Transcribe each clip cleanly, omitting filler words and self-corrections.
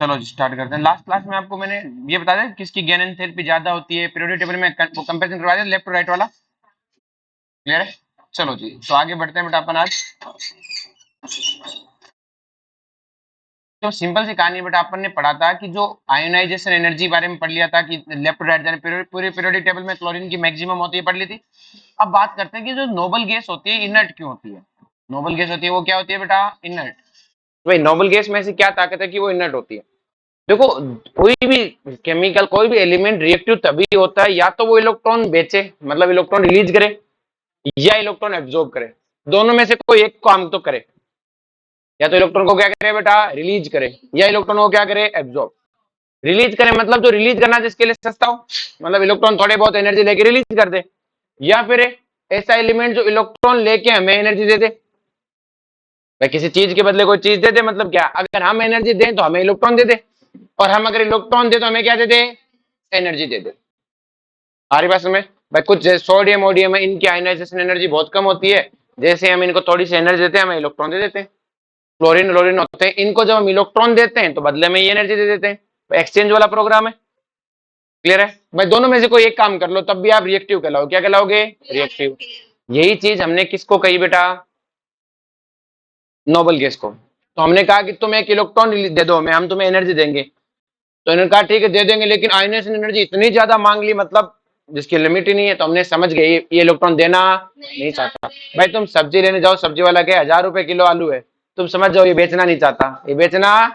चलो जी स्टार्ट करते हैं। लास्ट क्लास में आपको मैंने ये बताया था किसकी गेन एंथैल्पी ज्यादा होती है, पीरियोडिक टेबल में वो कंपैरिजन करवाया था लेफ्ट टू राइट वाला। क्लियर है? चलो जी तो आगे बढ़ते हैं बेटा अपन आज। तो सिंपल सी कहानी है बेटा, अपन ने पढ़ा था कि जो आयोनाइजेशन एनर्जी बारे में पढ़ लिया था कि लेफ्ट टू राइट जाने पूरी पीरियोडिक टेबल में क्लोरीन की मैक्सिमम होती है, पढ़ ली थी। अब बात करते हैं कि जो नोबल गैस होती है इनर्ट क्यों होती है। नोबल गैस होती है वो क्या होती है बेटा? इनर्ट। भाई नोबल गैस में ऐसी क्या ताकत है कि वो इनर्ट होती है? देखो, कोई भी केमिकल, कोई भी एलिमेंट रिएक्टिव तभी होता है या तो वो इलेक्ट्रॉन बेचे, मतलब इलेक्ट्रॉन रिलीज करे, या इलेक्ट्रॉन एब्जॉर्ब करे। दोनों में से कोई एक काम तो करे। या तो इलेक्ट्रॉन को क्या करे बेटा? रिलीज करे, या इलेक्ट्रॉन को क्या करे? एब्जॉर्ब। रिलीज करे मतलब जो रिलीज करना जिसके लिए सस्ता हो, मतलब इलेक्ट्रॉन थोड़े बहुत एनर्जी लेके रिलीज कर दे। या फिर ऐसा एलिमेंट जो इलेक्ट्रॉन लेके हमें एनर्जी दे दे। भाई किसी चीज के बदले कोई चीज दे दे, मतलब क्या? अगर हम एनर्जी दें तो हमें इलेक्ट्रॉन दे दे, और हम अगर इलेक्ट्रॉन दे तो हमें क्या दे दे? एनर्जी दे दे। हमारी बात में भाई कुछ सोडियम ओडियम है, इनकी आयनाइजेशन एनर्जी बहुत कम होती है। जैसे हम इनको थोड़ी सी एनर्जी देते हैं, हमें इलेक्ट्रॉन दे देते हैं। क्लोरीन क्लोरीन होते हैं, इनको जब हम इलेक्ट्रॉन देते हैं तो बदले में ये एनर्जी दे देते हैं। एक्सचेंज वाला प्रोग्राम है। क्लियर है? भाई दोनों में से कोई एक काम कर लो तब भी आप रिएक्टिव कहलाओगे। क्या कहलाओगे? रिएक्टिव। यही चीज हमने किसको कही बेटा? नोबल गैस को। तो हमने कहा कि तुम एक इलेक्ट्रॉन दे दो हमें, हम तुम्हें एनर्जी देंगे। तो इन्होंने कहा ठीक है दे देंगे, लेकिन आयनाइजेशन एनर्जी इतनी ज्यादा मांग ली, मतलब जिसकी लिमिट ही नहीं है। तो हमने समझ गए ये इलेक्ट्रॉन देना नहीं चाहता। भाई तुम सब्जी लेने जाओ, सब्जी वाला क्या 1000 रुपए किलो आलू है, तुम समझ जाओ ये बेचना नहीं चाहता, ये बेचना।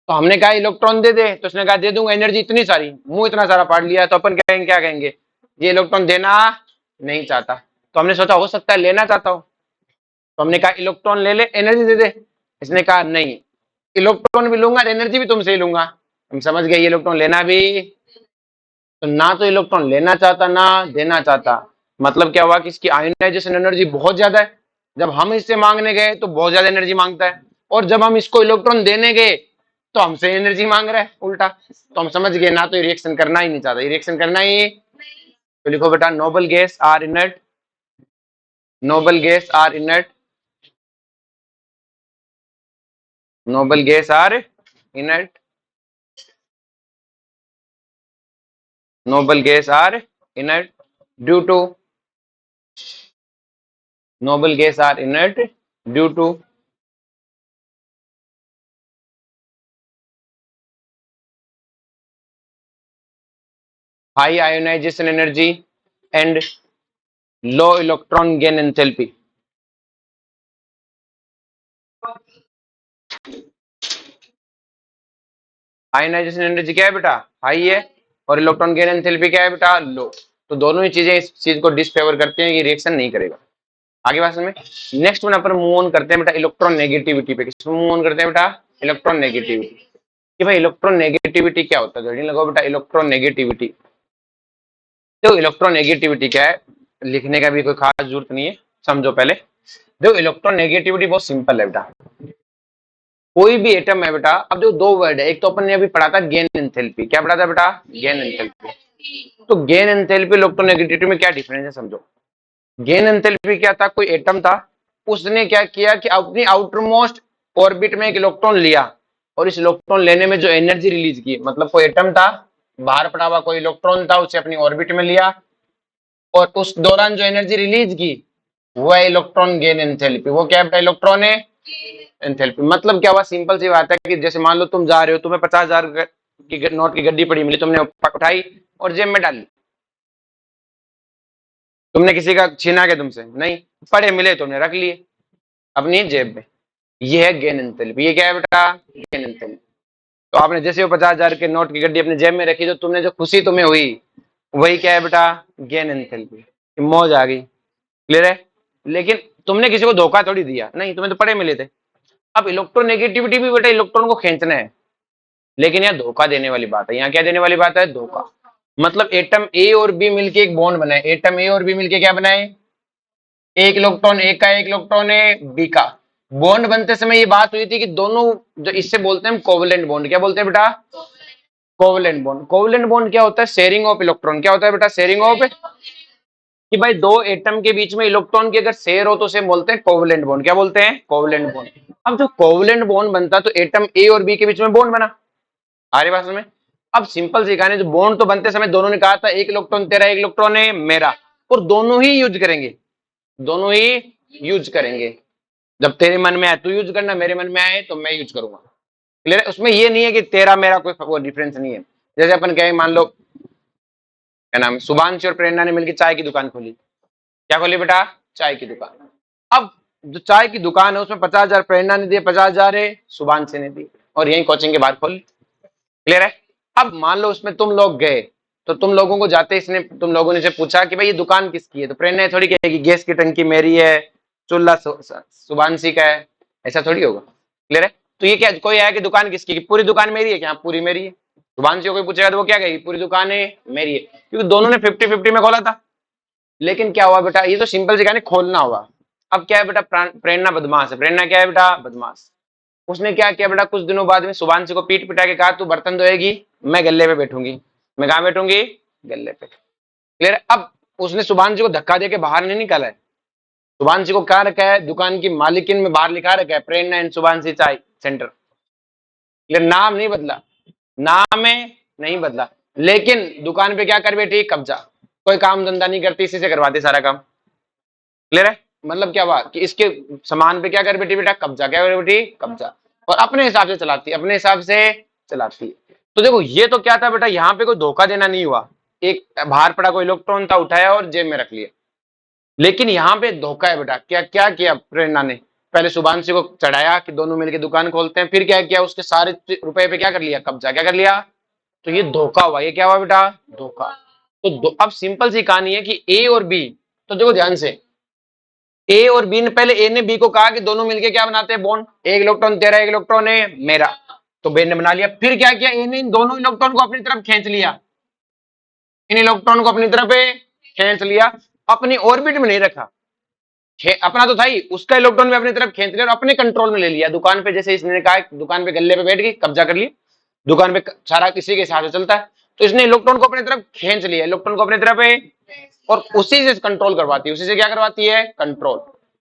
तो हमने कहा इलेक्ट्रॉन दे दे, तो उसने कहा दे दूंगा, एनर्जी इतनी सारी, मुंह इतना सारा पाड़ लिया। तो अपन कहेंगे, क्या कहेंगे? ये इलेक्ट्रॉन देना नहीं चाहता। तो हमने सोचा हो सकता है लेना चाहता हो, तो हमने कहा इलेक्ट्रॉन ले ले, एनर्जी दे दे। इसने कहा नहीं, इलेक्ट्रॉन भी लूंगा, एनर्जी भी तुमसे ही लूंगा। हम समझ गए ये इलेक्ट्रॉन लेना भी। तो ना तो इलेक्ट्रॉन लेना चाहता ना देना चाहता। मतलब क्या हुआ कि इसकी आयोनाइजेशन एनर्जी बहुत ज्यादा है। जब हम इससे मांगने गए तो बहुत ज्यादा एनर्जी मांगता है, और जब हम इसको इलेक्ट्रॉन देने गए तो हमसे एनर्जी मांग रहा है उल्टा। तो हम समझ गए ना तो रिएक्शन करना ही नहीं चाहता, रिएक्शन करना ही। तो लिखो बेटा noble gas are inert. Noble gas are inert. Noble gas are inert. noble gas are inert due to noble gas are inert due to high ionization energy and low electron gain enthalpy. Ionization energy क्या है बेटा? High है, और electron gain enthalpy क्या है बेटा? लो। तो दोनों ही चीजें इस चीज को डिसफेवर करते हैं, ये रिएक्शन नहीं करेगा। आगे बात में next one upon move on करते हैं बेटा इलेक्ट्रॉन नेगेटिविटी पे। किस मूव ऑन करते हैं बेटा? Electron negativity. कि भाई इलेक्ट्रॉन नेगेटिविटी क्या होता है? जल्दी लगाओ बेटा इलेक्ट्रॉन नेगेटिविटी। तो इलेक्ट्रॉन नेगेटिविटी क्या है, लिखने का भी कोई खास जरूरत नहीं है, समझो पहले। देखो इलेक्ट्रॉन नेगेटिविटी बहुत सिंपल है बेटा। कोई भी एटम है बेटा, अब जो दो वर्ड है, एक तो अपन ने अभी पढ़ा था गेन एंथैल्पी। क्या पढ़ा था बेटा? Gain enthalpy. तो गेन एंथैल्पी इलेक्ट्रॉन नेगेटिविटी में क्या डिफरेंस है समझो। गेन एंथैल्पी क्या था? कोई एटम था, उसने क्या किया कि अपनी आउटर मोस्ट ऑर्बिट में एक इलेक्ट्रॉन लिया, और इस इलेक्ट्रॉन लेने में जो एनर्जी रिलीज की, मतलब कोई एटम था, बाहर पड़ा हुआ कोई इलेक्ट्रॉन था, उसे अपनी ऑर्बिट में लिया, और उस दौरान जो एनर्जी रिलीज की वो है इलेक्ट्रॉन गेन एंथैल्पी। वो क्या है? इलेक्ट्रॉन है एंथैल्पी। मतलब क्या हुआ? सिंपल सी बात है कि जैसे मान लो तुम जा रहे हो, तुम्हें 50,000 की नोट की गड्डी पड़ी मिली, तुमने उठाई और जेब में डाली। तुमने किसी का छीना के तुमसे नहीं, पड़े मिले तुमने रख लिए अपनी जेब में। ये है गेन एंथैल्पी। ये क्या है बेटा? Gain enthalpy. तो आपने जैसे वो 50,000 के नोट की गड्डी अपने जेब में रखी, तो तुमने जो खुशी तुम्हें हुई वही क्या है बेटा? Gain enthalpy. मौज आ गई। क्लियर है? लेकिन तुमने किसी को धोखा थोड़ी दिया, नहीं, तुम्हें तो पड़े मिले थे। अब इलेक्ट्रोनेगेटिविटी भी बेटा इलेक्ट्रॉन को खींचना है, लेकिन यहाँ धोखा देने वाली बात है। यहाँ क्या देने वाली बात है? धोखा। मतलब एटम ए और बी मिलके एक बॉन्ड बनाए। एटम ए और बी मिलके क्या बनाए? एक इलेक्ट्रॉन ए का, एक इलेक्ट्रॉन है बी का। बॉन्ड बनते समय ये बात हुई थी कि दोनों, जो इससे बोलते हैं कोवलेंट बॉन्ड। क्या बोलते हैं बेटा? Covalent bond. कोवलेंट बॉन्ड क्या होता है? Sharing of electron. क्या होता है बेटा? शेयरिंग ऑफ कि भाई दो एटम के बीच में इलेक्ट्रॉन की अगर शेयर हो तो उसे बोलते हैं कोवलेंट बॉन्ड। क्या बोलते हैं? Covalent bond. अब जो कोवलेंट बॉन्ड बनता है तो एटम ए और बी के बीच में बॉन्ड बना। आ रही बात में? अब सिंपल सी कहानी, जो बॉन्ड तो बनते समय दोनों ने कहा था एक इलेक्ट्रॉन तेरा एक इलेक्ट्रॉन है मेरा, और दोनों ही यूज करेंगे, दोनों ही यूज करेंगे। जब तेरे मन में आए तू यूज करना, मेरे मन में आए तो मैं यूज करूंगा। क्लियर है? उसमें ये नहीं है कि तेरा मेरा कोई वो डिफरेंस नहीं है। जैसे अपन कहें, मान लो क्या नाम, शुभांश और प्रेरणा ने मिलकर चाय की दुकान खोली। क्या खोली बेटा? चाय की दुकान। अब जो चाय की दुकान है उसमें 50,000 प्रेरणा ने दिए, 50,000 है शुभांश ने दी, और यही कोचिंग के बाद खोल। क्लियर है? अब मान लो उसमें तुम लोग गए, तो तुम लोगों को जाते इसने, तुम लोगों ने से पूछा कि भाई ये दुकान किसकी है, तो प्रेरणा थोड़ी कहेगी गैस की टंकी मेरी है, चूल्हा शुभांशी का है, ऐसा थोड़ी होगा। क्लियर है? तो ये क्या, कोई आया कि दुकान किसकी है, पूरी दुकान मेरी है क्या? पूरी मेरी है। शुभांशी को कोई पूछेगा तो वो क्या कहेगी? पूरी दुकान है मेरी है, क्योंकि दोनों ने 50-50 में खोला था। लेकिन क्या हुआ बेटा, ये तो सिंपल सी कहानी, खोलना हुआ। अब क्या है बेटा, प्रेरणा बदमाश है। प्रेरणा क्या है बेटा? बदमाश। उसने क्या किया बेटा, कुछ दिनों बाद में शुभांशी को पीट पिटा के कहा तू बर्तन धोएगी, मैं गल्ले पे बैठूंगी। मैं कहां बैठूंगी? गल्ले पे। क्लियर? अब उसने शुभांशी को धक्का दे के बाहर नहीं निकाला है। शुभांशी को क्या रखा है? दुकान की मालिकिन में बाहर लिखा रखा है प्रेरणा एंड शुभांशी चाय सेंटर। क्लियर? नाम नहीं बदला, नाम में नहीं बदला, लेकिन दुकान पे क्या कर बैठी? कब्जा। कोई काम धंधा नहीं करती, इसी से करवाते सारा काम। क्लियर है? मतलब क्या हुआ कि इसके सामान पे क्या कर बैठी बेटा? कब्जा। क्या कर बैठी? कब्जा। और अपने हिसाब से चलाती, अपने हिसाब से चलाती। तो देखो ये तो क्या था बेटा, यहाँ पे कोई धोखा देना नहीं हुआ। एक बाहर पड़ा कोई इलेक्ट्रॉन था, उठाया और जेब में रख लिया। लेकिन यहाँ पे धोखा है बेटा। क्या क्या किया प्रेरणा ने? पहले शुभांशी को चढ़ाया कि दोनों मिलकर दुकान खोलते हैं, फिर क्या किया, उसके सारे रुपए पे क्या कर लिया? कब्जा। क्या कर लिया? तो ये धोखा हुआ। ये क्या हुआ बेटा? धोखा। तो अब सिंपल सी कहानी है कि ए और बी, तो देखो ध्यान से, ए और बी ने, पहले ए ने बी को कहा कि दोनों मिलके क्या बनाते हैं? बॉन्ड। एक इलेक्ट्रॉन तेरा, एक इलेक्ट्रॉन है मेरा, तो बी ने बना लिया। फिर क्या किया, ए ने इन दोनों इलेक्ट्रॉन को अपनी तरफ खींच लिया, इन इलेक्ट्रॉन को अपनी तरफ खींच लिया, अपनी ऑर्बिट में नहीं रखा। अपना तो था ही, उसका इलेक्ट्रॉन भी अपनी तरफ खींच लिया और अपने कंट्रोल में ले लिया। दुकान पे जैसे इसने कहा, दुकान पे गल्ले पे बैठ गई, कब्जा कर लिया, दुकान पे सारा किसी के हिसाब से चलता है, तो इसने इलेक्ट्रॉन को अपनी तरफ खींच लिया, इलेक्ट्रॉन को अपनी तरफ है, और उसी से कंट्रोल करवाती है। उसी से क्या करवाती है? कंट्रोल।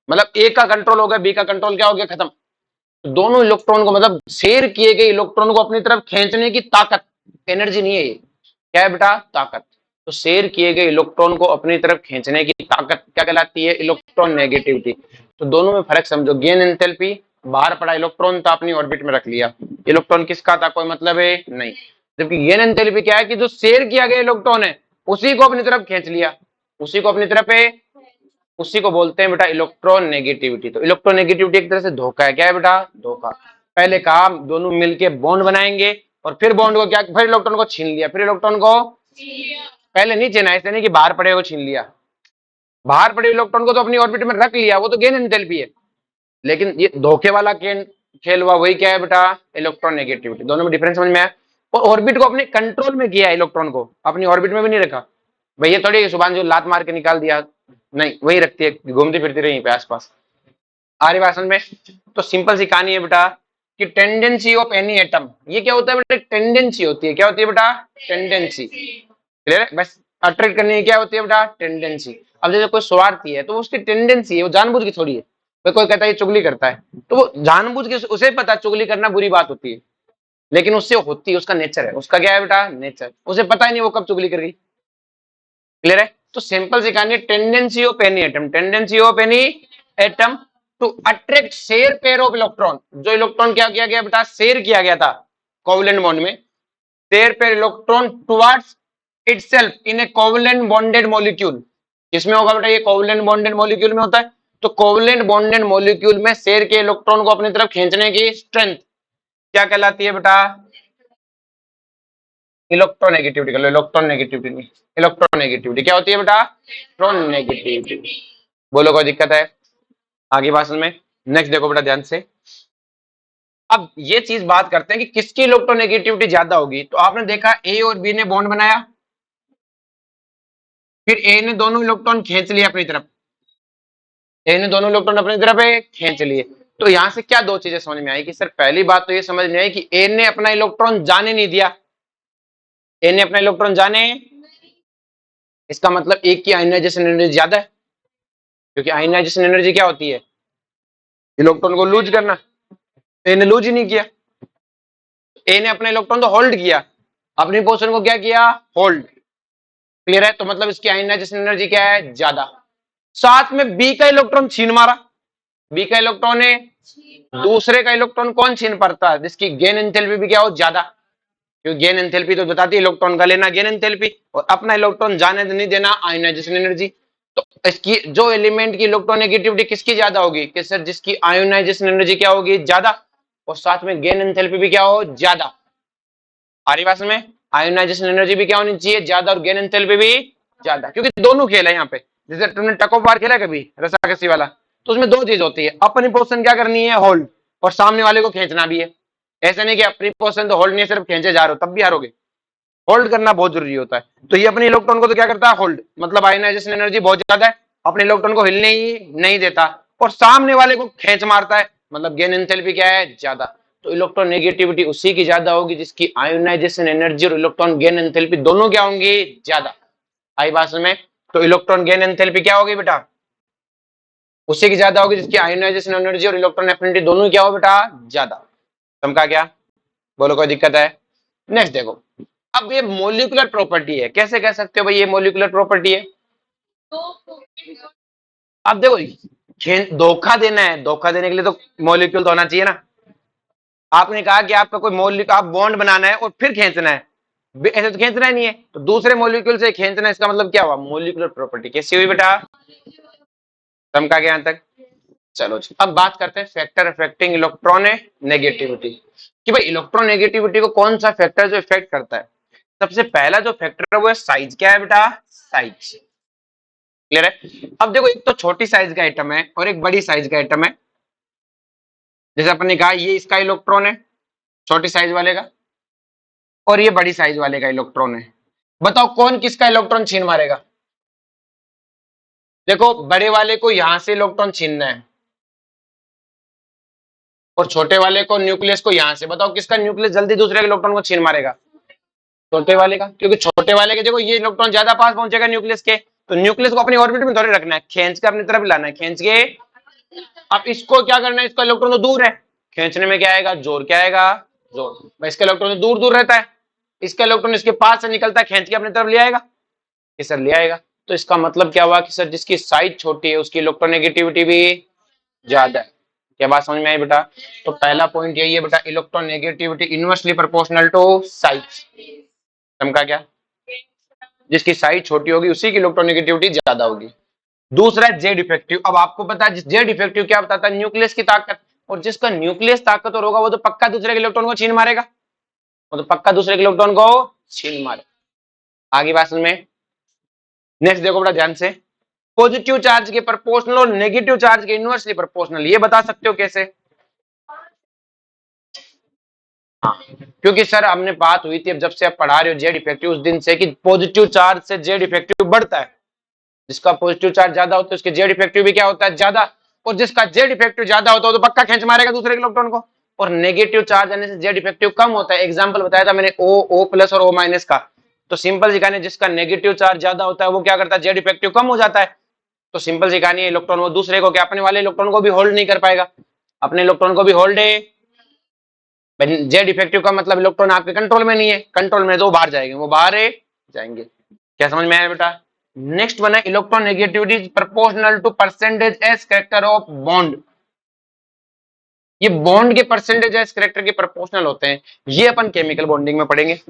मतलब ए का कंट्रोल हो गया, बी का कंट्रोल क्या हो गया? खत्म। तो दोनों इलेक्ट्रॉन को, मतलब शेयर किए गए इलेक्ट्रॉन को अपनी तरफ खींचने की ताकत, एनर्जी नहीं है ये, क्या है बेटा? ताकत। तो शेयर किए गए इलेक्ट्रॉन को अपनी तरफ खींचने की ताकत क्या कहलाती है? Electron negativity. तो दोनों में फर्क समझो। गेन एंथैल्पी, बाहर पड़ा इलेक्ट्रॉन था अपनी ऑर्बिट में रख लिया, इलेक्ट्रॉन किसका था? कोई मतलब है नहीं। जबकि गेन एंथैल्पी क्या है कि जो शेयर किया गया इलेक्ट्रॉन है उसी को अपनी तरफ खींच लिया, उसी को अपनी तरफ है, उसी को बोलते हैं बेटा इलेक्ट्रॉन नेगेटिविटी। तो इलेक्ट्रॉन नेगेटिविटी एक तरह से धोखा है। क्या है बेटा? धोखा। पहले कहा दोनों मिलके बॉन्ड बनाएंगे, और फिर बॉन्ड को क्या, फिर इलेक्ट्रॉन को छीन लिया, फिर इलेक्ट्रॉन को पहले नहीं छीना, ऐसे नहीं कि बाहर पड़े को छीन लिया। बाहर पड़े इलेक्ट्रॉन को तो अपनी ऑर्बिट में रख लिया, वो तो गेन एंथैल्पी है। लेकिन ये धोखे वाला खेल हुआ, वही क्या है बेटा? Electron negativity. दोनों में डिफरेंस समझ में आया? और ऑर्बिट को अपने कंट्रोल में किया, इलेक्ट्रॉन को अपनी ऑर्बिट में भी नहीं रखा। भाई ये थोड़ी सुभान जो लात मार के निकाल दिया, नहीं, वही रखती है, घूमती फिरती रही पे आसपास। आ रही बात समझ में? तो सिंपल सी कहानी है बेटा कि टेंडेंसी ऑफ एनी एटम, ये क्या होता है बेटा? टेंडेंसी होती है। क्या होती है बेटा? टेंडेंसी। क्लियर है? बस अट्रैक्ट करने की क्या होती है बेटा? टेंडेंसी। अब जैसे कोई स्वार्थी है तो उसकी टेंडेंसी है, वो जानबूझ के थोड़ी है। कोई कहता है ये चुगली करता है, तो वो जानबूझ के, उसे पता चुगली करना बुरी बात होती है, लेकिन उससे होती है, उसका नेचर है, उसका क्या है बेटा? नेचर। उसे पता ही नहीं वो कब चुगली कर गई। क्लियर है? तो सिंपल सी कहानी, tendency of any atom, tendency of any atom to attract share pair of electron. जो इलेक्ट्रॉन क्या किया गया बेटा? शेयर किया गया था कोवलेंट बॉन्ड में, share pair electron towards itself in a covalent bonded molecule. किसमें होगा बेटा? ये कोवलेंट बॉन्डेड मॉलिक्यूल में होता है। तो कोवलेंट बॉन्डेड मॉलिक्यूल में शेयर के इलेक्ट्रॉन को अपनी तरफ खींचने की स्ट्रेंथ क्या कहलाती है बेटा? इलेक्ट्रोनेगेटिविटी। कर लो, इलेक्ट्रोनेगेटिविटी नहीं, इलेक्ट्रोनेगेटिविटी क्या होती है बेटा? इलेक्ट्रोनेगेटिविटी। बोलो कोई दिक्कत है? आगे भाषण में नेक्स्ट देखो बेटा ध्यान से। अब ये चीज बात करते हैं कि किसकी इलेक्ट्रोनेगेटिविटी ज्यादा होगी। तो आपने देखा ए और बी ने बॉन्ड बनाया, फिर ए ने दोनों इलेक्ट्रॉन खींच लिया अपनी तरफ, ए ने दोनों इलेक्ट्रॉन अपनी तरफ खींच लिए। तो यहां से क्या दो चीजें समझ में आई कि सर पहली बात तो ये समझ में आई कि ए ने अपना इलेक्ट्रॉन जाने नहीं दिया, ए ने अपना इलेक्ट्रॉन जाने इसका मतलब एक की आयोनाइजेशन एनर्जी ज्यादा है, क्योंकि आयोनाइजेशन एनर्जी क्या होती है, इलेक्ट्रॉन को लूज करना। ए ने लूज ही नहीं किया, ए ने अपना इलेक्ट्रॉन तो होल्ड किया, अपनी पोजीशन को क्या किया, होल्ड। क्लियर है, तो मतलब इसकी आयोनाइजेशन एनर्जी क्या है, ज्यादा। साथ में बी का इलेक्ट्रॉन छीन मारा, बी का इलेक्ट्रॉन है, दूसरे का इलेक्ट्रॉन कौन छीन पाता है, जिसकी गेन एंथैल्पी भी क्या हो, ज्यादा। क्योंकि गेन एंथैल्पी तो बताती है इलेक्ट्रॉन का लेना गेन एंथैल्पी, और अपना इलेक्ट्रॉन जाने नहीं देना आयोनाइजेशन एनर्जी। तो इसकी जो एलिमेंट की इलेक्ट्रॉन नेगेटिविटी किसकी ज्यादा होगी, कि सर जिसकी आयोनाइजेशन एनर्जी क्या होगी, ज्यादा, और साथ में गेन एंथैल्पी भी क्या हो, ज्यादा। आ रही बात में, आयोनाइजेशन एनर्जी भी क्या होनी चाहिए, ज्यादा, और गेन एंथैल्पी भी ज्यादा, क्योंकि दोनों खेल है यहाँ पे। जैसे तुमने टक ऑफ वार खेला कभी, रस्साकसी वाला, तो उसमें दो चीज होती है, अपनी पोजीशन क्या करनी है, होल्ड, और सामने वाले को खींचना भी है। ऐसा नहीं कि अपनी पोजीशन तो होल्ड नहीं, सिर्फ खींचे जा रहे हो तब भी हारोगे, होल्ड करना बहुत जरूरी होता है। तो ये अपने इलेक्ट्रॉन को तो क्या करता है, होल्ड, मतलब आयोनाइजेशन एनर्जी बहुत ज्यादा है, अपने इलेक्ट्रॉन को हिलने ही नहीं देता, और सामने वाले को खींच मारता है, मतलब गेन एंथैल्पी क्या है, ज्यादा। तो इलेक्ट्रॉन नेगेटिविटी उसी की ज्यादा होगी जिसकी आयोनाइजेशन एनर्जी और इलेक्ट्रॉन गेन एंथैल्पी दोनों क्या होंगी, ज्यादा। आई बात में, तो इलेक्ट्रॉन गेन एंथैल्पी क्या होगी बेटा, उसी की ज्यादा होगी जिसकी आयोनाइजेशन एनर्जी और इलेक्ट्रॉन एफिनिटी दोनों क्या हो बेटा, ज्यादा। समझा क्या, बोलो कोई दिक्कत है। नेक्स्ट देखो, अब ये मोलिकुलर प्रॉपर्टी है, कैसे कह सकते हो भाई ये मोलिकुलर प्रॉपर्टी है। अब देखो, धोखा देना है, धोखा देने के लिए तो मोलिक्यूल तो होना चाहिए ना। आपने कहा कि आपका कोई मोलिक्यूल, आप बॉन्ड बनाना है और फिर खींचना है, ऐसे तो खींचना ही नहीं है, तो दूसरे मोलिक्यूल से खींचना, इसका मतलब क्या हुआ, मोलिकुलर प्रॉपर्टी कैसी हुई बेटा, समझा गया यहां तक। चलो जी, अब बात करते हैं फैक्टर अफेक्टिंग इलेक्ट्रॉन नेगेटिविटी, कि भाई इलेक्ट्रॉन नेगेटिविटी को कौन सा फैक्टर जो इफेक्ट करता है। सबसे पहला जो फैक्टर है वो है साइज, क्या है बेटा, साइज। क्लियर है। अब देखो, एक तो छोटी साइज का एटम है और एक बड़ी साइज का एटम है। जैसे अपन ने कहा ये इसका इलेक्ट्रॉन है, छोटी साइज वाले का, और ये बड़ी साइज वाले का इलेक्ट्रॉन है। बताओ कौन किसका इलेक्ट्रॉन छीन मारेगा। देखो, बड़े वाले को यहां से इलेक्ट्रॉन छीनना है, और छोटे वाले को, न्यूक्लियस को यहां से। बताओ किसका न्यूक्लियस जल्दी दूसरे के इलेक्ट्रॉन को छीन मारेगा, छोटे वाले का, क्योंकि छोटे वाले के देखो ये इलेक्ट्रॉन ज्यादा पास पहुंचेगा न्यूक्लियस के, तो न्यूक्लियस को अपनी ऑर्बिट में थोड़े रखना है, खींच के अपनी तरफ लाना है, खींच के। अब इसको क्या करना है, इसका इलेक्ट्रॉन तो दूर है, खींचने में क्या आएगा, जोर, क्या आएगा, जोर। इसका इलेक्ट्रॉन तो दूर दूर रहता है, इसका इलेक्ट्रॉन इसके पास से निकलता है, खींच के अपनी तरफ ले आएगा, कि सर ले आएगा। तो इसका मतलब क्या हुआ कि सर जिसकी साइज छोटी है उसकी इलेक्ट्रोनेगेटिविटी भी ज्यादा है। क्या बात समझ में आई बेटा। तो पहला पॉइंट यही है बेटा, electronegativity inversely proportional to size. समझा क्या, जिसकी साइज छोटी होगी उसी की इलेक्ट्रोनेगेटिविटी ज्यादा होगी। दूसरा है जेड इफेक्टिव। अब आपको पता है जेड इफेक्टिव क्या बताता है, न्यूक्लियस की ताकत, और जिसका न्यूक्लियस ताकतवर होगा वो तो पक्का दूसरे के इलेक्ट्रॉन को छीन मारेगा, वो तो पक्का दूसरे के इलेक्ट्रॉन को छीन मारे। आगे बात में, नेक्स्ट देखो बड़ा ध्यान से, पॉजिटिव चार्ज के प्रोपोर्शनल और नेगेटिव चार्ज के इनवर्सली प्रोपोर्शनल, ये बता सकते हो कैसे। हाँ, क्योंकि सर हमने बात हुई थी, अब जब से आप पढ़ा रहे हो जेड इफेक्टिव उस दिन से, कि पॉजिटिव चार्ज से जेड इफेक्टिव बढ़ता है, जिसका पॉजिटिव चार्ज ज्यादा होता है उसके जेड इफेक्टिव भी क्या होता है, ज्यादा, और जिसका जेड इफेक्टिव ज्यादा होता है तो पक्का खींच मारेगा दूसरे के इलेक्ट्रॉन को। और नेगेटिव चार्ज आने से जेड इफेक्टिव कम होता है। एग्जांपल बताया था मैंने ओ प्लस और ओ माइनस का, तो सिंपल सी कहानी, जिसका नेगेटिव चार्ज ज्यादा होता है वो क्या करता है, जेड इफेक्टिव कम हो जाता है। तो सिंपल सी कहानी है, इलेक्ट्रॉन वो दूसरे को क्या, अपने वाले इलेक्ट्रॉन को भी होल्ड नहीं कर पाएगा, अपने इलेक्ट्रॉन को भी होल्ड है। जेड इफेक्टिव का मतलब इलेक्ट्रॉन आपके कंट्रोल में नहीं है, कंट्रोल में तो बाहर जाएंगे, वो बाहर जाएंगे। क्या समझ में आया बेटा। नेक्स्ट बना electron negativity proportional to percentage s character of bond. ये बॉन्ड के परसेंटेज एस कैरेक्टर के प्रोपोर्शनल होते हैं, ये अपन केमिकल बॉन्डिंग में पढ़ेंगे।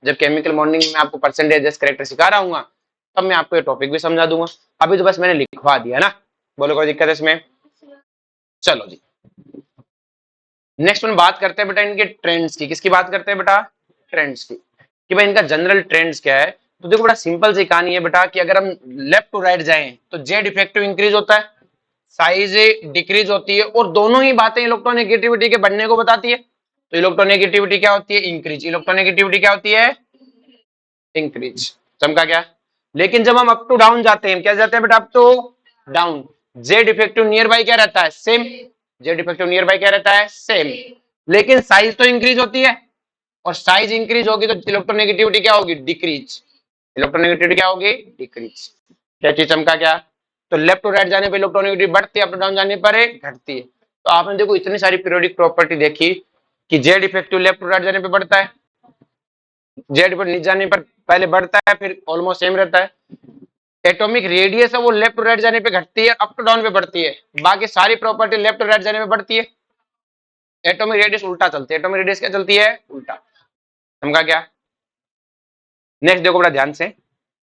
जब केमिकल बॉन्डिंग में आपको परसेंटेज एस कैरेक्टर सिखा रहा हूँ तब मैं आपको ये टॉपिक भी समझा दूंगा। अभी तो बस मैंने लिखवा दिया ना, बोलो कोई दिक्कत है इसमें। चलो जी, नेक्स्ट में बात करते हैं बेटा इनके ट्रेंड्स की। किसकी बात करते हैं बेटा, ट्रेंड्स की, कि भाई इनका जनरल ट्रेंड्स क्या है। तो देखो बड़ा सिंपल सी कहानी है बेटा, कि अगर हम लेफ्ट टू राइट जाएं तो जेड इफेक्टिव इंक्रीज होता है, साइज डिक्रीज होती है, और दोनों ही बातें इलेक्ट्रोनेगेटिविटी के बढ़ने को बताती है। तो इलेक्ट्रोनेगेटिविटी क्या होती है, इंक्रीज, इलेक्ट्रोनेगेटिविटी क्या होती है, इंक्रीज। समझा क्या। लेकिन जब हम अप टू डाउन जाते हैं, क्या जाते हैं बेटा, up to down, Z effective nearby क्या रहता है, same, Z effective nearby क्या रहता है, सेम, लेकिन साइज तो इंक्रीज होती है, और साइज इंक्रीज होगी तो इलेक्ट्रोनेगेटिविटी क्या होगी, डिक्रीज। इलेक्ट्रोनेगेटिविटी क्या होगी, डिक्रीज। क्या चीज चमका क्या, तो लेफ्ट टू राइट जाने पर इलेक्ट्रोनेगेटिविटी बढ़ती है, अप टू डाउन जाने पर घटती है। तो आपने देखो इतनी सारी पीरियोडिक प्रॉपर्टी देखी कि Z effective left to right जाने पर बढ़ता है, जेड पर नीचे जाने पर पहले बढ़ता है फिर ऑलमोस्ट सेम रहता है। एटॉमिक रेडियस है वो लेफ्ट टू राइट जाने पे घटती है, अप टू डाउन पे बढ़ती है। बाकी सारी प्रॉपर्टी लेफ्ट टू राइट जाने पे बढ़ती है, एटॉमिक रेडियस उल्टा चलती है। एटॉमिक रेडियस क्या चलती है, उल्टा। समझा क्या। नेक्स्ट देखो बड़ा ध्यान से,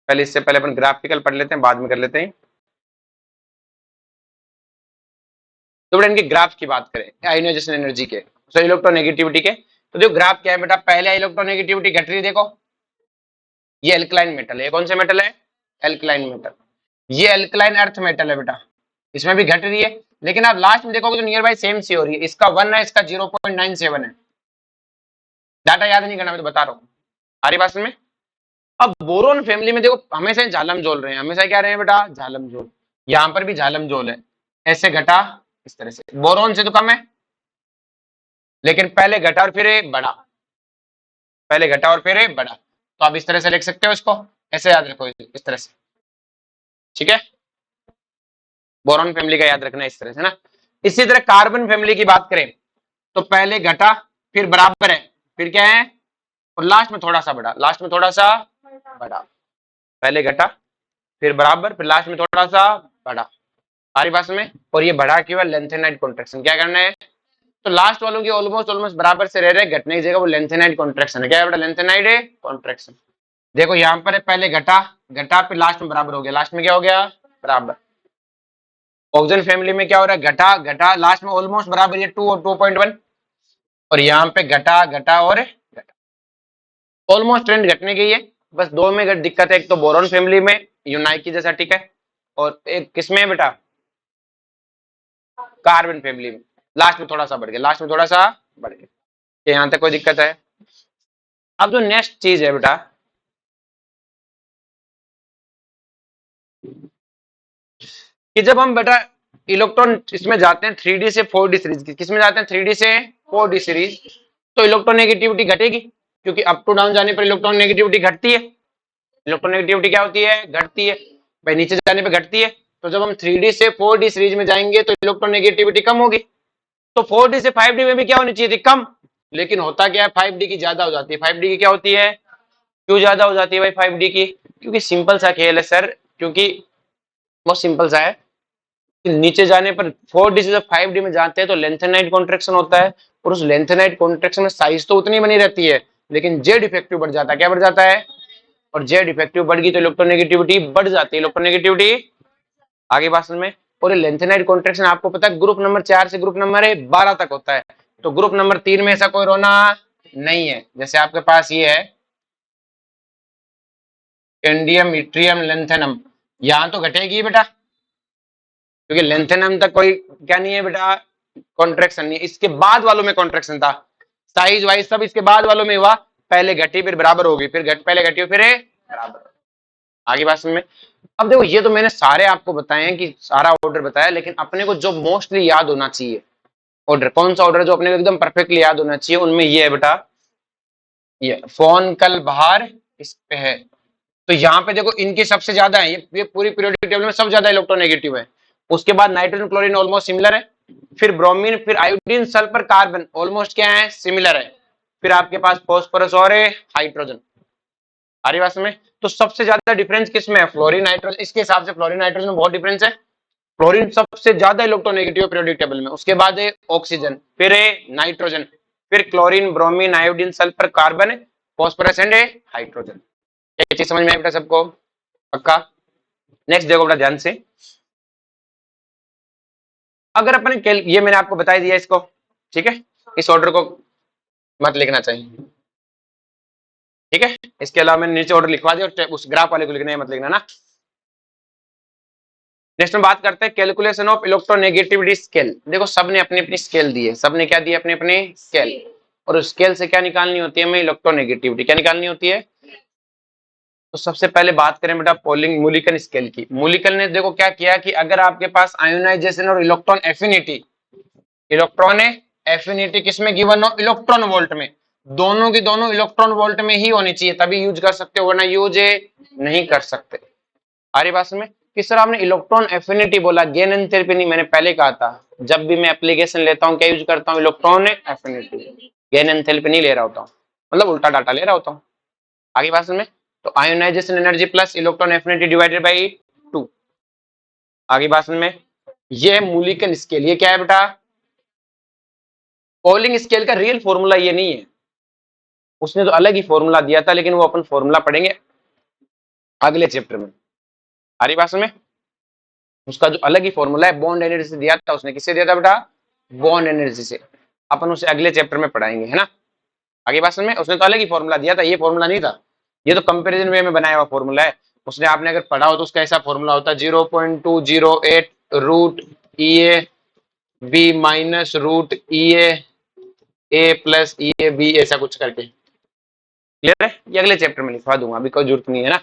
पहले इससे पहले अपन ग्राफिकल पढ़ लेते हैं, बाद में कर लेते हैं। तो बेटा इनके ग्राफ की बात करें आयोनाइजेशन एनर्जी के, सो इलेक्ट्रोनेगेटिविटी के, तो देखो ग्राफ क्या है बेटा, पहले इलेक्ट्रोनेगेटिविटी घट रही है, देखो ये एल्कलाइन मेटल है, कौन से मेटल है, एल्कलाइन मेटल। ये एल्कलाइन अर्थ मेटल है बेटा, इसमें भी घट रही है, लेकिन आप लास्ट में देखोगे तो नियर बाई सेम सी हो रही है। इसका 1 है, इसका 0.97 है। डाटा याद नहीं करना, मैं तो बता रहा हूँ। आ रही बात में। अब बोरोन फैमिली में देखो हमेशा झालम जोल रहे हैं, हमेशा क्या रहे हैं बेटा, झालम जोल। यहाँ पर भी झालम जोल है, ऐसे घटा इस तरह से, बोरोन से तो कम है, लेकिन पहले घटा और फिर बढ़ा, पहले घटा और फिर बढ़ा। तो आप इस तरह से लिख सकते हो इसको, ऐसे याद रखो इस तरह से, ठीक है। बोरॉन फैमिली का याद रखना इस तरह से ना। इसी तरह कार्बन फैमिली की बात करें तो पहले घटा फिर बराबर है, फिर क्या है, और लास्ट में थोड़ा सा बढ़ा, लास्ट में थोड़ा सा बढ़ा। पहले घटा फिर बराबर फिर लास्ट में थोड़ा सा बढ़ा, सारी बात में। और ये बढ़ा क्यों है, लेंथेनाइड कॉन्ट्रैक्शन। क्या करना है, तो लास्ट वालों की ऑलमोस्ट ऑलमोस्ट बराबर से रह रहे, घटने की जगह वो लेंथेनाइड कॉन्ट्रैक्शन है। क्या है बेटा, लेंथेनाइड कॉन्ट्रैक्शन। देखो यहाँ पर है, पहले घटा घटा फिर लास्ट में बराबर हो गया, लास्ट में क्या हो गया, बराबर। ऑक्सीजन फैमिली में क्या हो रहा है, घटा घटा लास्ट में ऑलमोस्ट बराबर, ये 2 और 2.1, और यहाँ पे घटा घटा और घटा, ऑलमोस्ट ट्रेंड घटने की है। बस दो में दिक्कत है, एक तो बोरॉन फैमिली में यूनाइकी जैसा, ठीक है, और एक किसमें है बेटा, कार्बन फैमिली में लास्ट में थोड़ा सा बढ़ गया, लास्ट में थोड़ा सा बढ़ गया। यहाँ तक कोई दिक्कत है। अब जो नेक्स्ट चीज है बेटा, कि जब हम बेटा इलेक्ट्रॉन इसमें जाते हैं 3D से 4D सीरीज, किसमें जाते हैं 3D से 4D सीरीज, तो इलेक्ट्रोनेगेटिविटी घटेगी, क्योंकि अप टू डाउन जाने पर इलेक्ट्रॉन नेगेटिविटी घटती है। इलेक्ट्रोनेगेटिविटी क्या होती है, घटती है भाई, नीचे जाने पे घटती है। तो जब हम 3D से 4D सीरीज में जाएंगे तो इलेक्ट्रोनेगेटिविटी कम होगी, तो 4D से 5D में भी क्या होनी चाहिए थी, कम। लेकिन होता क्या है, 5D की ज्यादा हो जाती है। 5D की क्या होती है, क्यों ज्यादा हो जाती है भाई 5D की, क्योंकि सिंपल सा खेल है सर, क्योंकि बहुत सिंपल सा है, नीचे जाने पर 4D से जब 5D में जाते हैं तो लेंथेनाइड कॉन्ट्रैक्शन होता है, और उस लेंथेनाइड कॉन्ट्रैक्शन में साइज तो उतनी बनी रहती है, लेकिन जेड इफेक्टिव बढ़ जाता है। क्या बढ़ जाता है, और जेड इफेक्टिव बढ़ गई तो इलेक्ट्रोनेगेटिविटी बढ़ जाती है, इलेक्ट्रोनेगेटिविटी आगे बात में। और लेंथेनाइड कॉन्ट्रैक्शन आपको पता है ग्रुप नंबर 4 से ग्रुप नंबर 12 तक होता है, तो ग्रुप नंबर 3 में ऐसा कोई रोना नहीं है। जैसे आपके पास ये है इंडियम इट्रियम लेंथेनम, यहां तो घटेगी बेटा, क्योंकि लेंथेनम तक कोई क्या नहीं है बेटा, कॉन्ट्रैक्शन नहीं है। इसके बाद वालों में कॉन्ट्रैक्शन था, साइज वाइज सब इसके बाद वालों में हुआ, पहले घटी फिर बराबर होगी, फिर पहले घटी फिर बराबर। आगे बात में। अब देखो ये तो मैंने सारे आपको बताए हैं कि सारा ऑर्डर बताया, लेकिन अपने को जो मोस्टली याद होना चाहिए ऑर्डर, कौन सा ऑर्डर जो अपने को एकदम परफेक्टली याद होना चाहिए, उनमें ये है बेटा, ये फोन कल बाहर इस पे है। तो यहाँ पे देखो इनकी सबसे ज्यादा है, ये पूरी पीरियोडिक टेबल में सबसे ज्यादा इलेक्ट्रोनेगेटिव है। उसके बाद नाइट्रोजन क्लोरीन ऑलमोस्ट सिमिलर है, फिर ब्रोमीन, फिर आयोडीन सल्फर कार्बन ऑलमोस्ट क्या है, सिमिलर है, फिर आपके पास फॉस्फोरस और हाइड्रोजन। हमारी बात में। तो सबसे ज्यादा डिफरेंस किसमें है, फ्लोरीन नाइट्रोजन, इसके हिसाब से फ्लोरीन नाइट्रोजन में बहुत डिफरेंस है। फ्लोरीन सबसे ज्यादा इलेक्ट्रोनेगेटिव पीरियोडिक टेबल में, उसके बाद है ऑक्सीजन, फिर है नाइट्रोजन, फिर chlorine, bromine, iodine sulphur carbon, phosphorus and hydrogen. ये चीज समझ में आया सबको, पक्का। नेक्स्ट देखो बड़ा ध्यान से, अगर अपन ये मैंने आपको बता दिया इसको, ठीक है, इस ऑर्डर को मत लिखना चाहिए, ठीक है। इसके अलावा मैंने नीचे ऑर्डर लिखवा दिया, उस ग्राफ वाले को लिखना है, मत लिखना ना। नेक्स्ट में बात करते हैं कैलकुलेशन ऑफ इलेक्ट्रोनेगेटिविटी स्केल। देखो सबने अपनी अपनी स्केल दी है, सबने क्या दी, अपनी अपनी स्केल, और उस स्केल से क्या निकालनी होती है हमें, इलेक्ट्रोनेगेटिविटी क्या निकालनी होती है। तो सबसे पहले बात करें बेटा पोलिंग मूलिकन स्केल की। मूलिकन ने देखो क्या किया कि अगर आपके पास आयोनाइजेशन और इलेक्ट्रॉन एफिनिटी किसमें गिवन हो, इलेक्ट्रॉन वोल्ट में, दोनों की दोनों इलेक्ट्रॉन वोल्ट में ही होनी चाहिए, तभी यूज कर सकते हो, वरना यूज नहीं कर सकते। आ रही बात समझ में कि सर आपने इलेक्ट्रॉन एफिनिटी बोला, गेन एंथैल्पी नहीं, मैंने पहले कहा था जब भी मैं एप्लीकेशन लेता हूँ क्या यूज करता हूँ, इलेक्ट्रॉन एफिनिटी, गेन एंथैल्पी नहीं ले रहा होता हूँ, मतलब उल्टा डाटा ले रहा होता हूँ। आगे बात समझ में, तो ionization energy plus electron affinity divided by 2। आगे बात समझ में, ये है मूलिकन स्केल। ये क्या है बेटा, पॉलिंग स्केल का रियल फॉर्मूला ये नहीं है, उसने तो अलग ही फॉर्मूला दिया था, लेकिन वो अपन फॉर्मूला पढ़ेंगे अगले चैप्टर में। आ रही बात समझ में, उसका जो अलग ही फॉर्मूला है बॉन्ड एनर्जी से दिया था, उसने किससे दिया था बेटा, बॉन्ड एनर्जी से। अपन उसे अगले चैप्टर में पढ़ाएंगे, है ना। आगे बात समझ में, उसने तो अलग ही फॉर्मूला दिया था, ये फॉर्मूला नहीं था, ये तो कंपैरिजन वे में बनाया हुआ फॉर्मूला है। उसने आपने अगर पढ़ा हो तो उसका ऐसा फॉर्मूला होता है 0.208 root E A B minus root E A plus E A B, ऐसा कुछ करके। क्लियर है, ये अगले चैप्टर में लिखवा दूंगा, अभी कोई जरूरत नहीं है ना,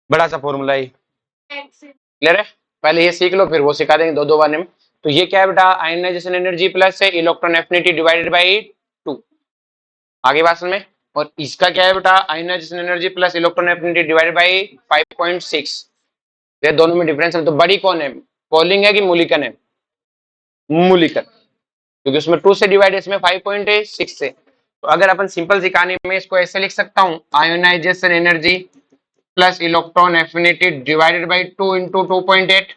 बड़ा सा फॉर्मूला है। क्लियर है, पहले ये सीख लो फिर वो सिखा देंगे दो दो बार में। तो ये क्या है बेटा, आयनाइजेशन एनर्जी प्लस है इलेक्ट्रॉन एफिनिटी डिवाइडेड बाई 2। आगे बात में, और इसका क्या है बेटा, ionization energy plus electron affinity divided by 5.6। ये दोनों में डिफरेंस है, तो बड़ी कौन है, पॉलिंग है कि मूलिकन है, मूलिकन, क्योंकि उसमें 2 से डिवाइड है, इसमें 5.6 से। तो अगर अपन सिंपल सी कहानी में इसको ऐसे लिख सकता हूँ, ionization energy plus electron affinity divided by 2 into 2.8।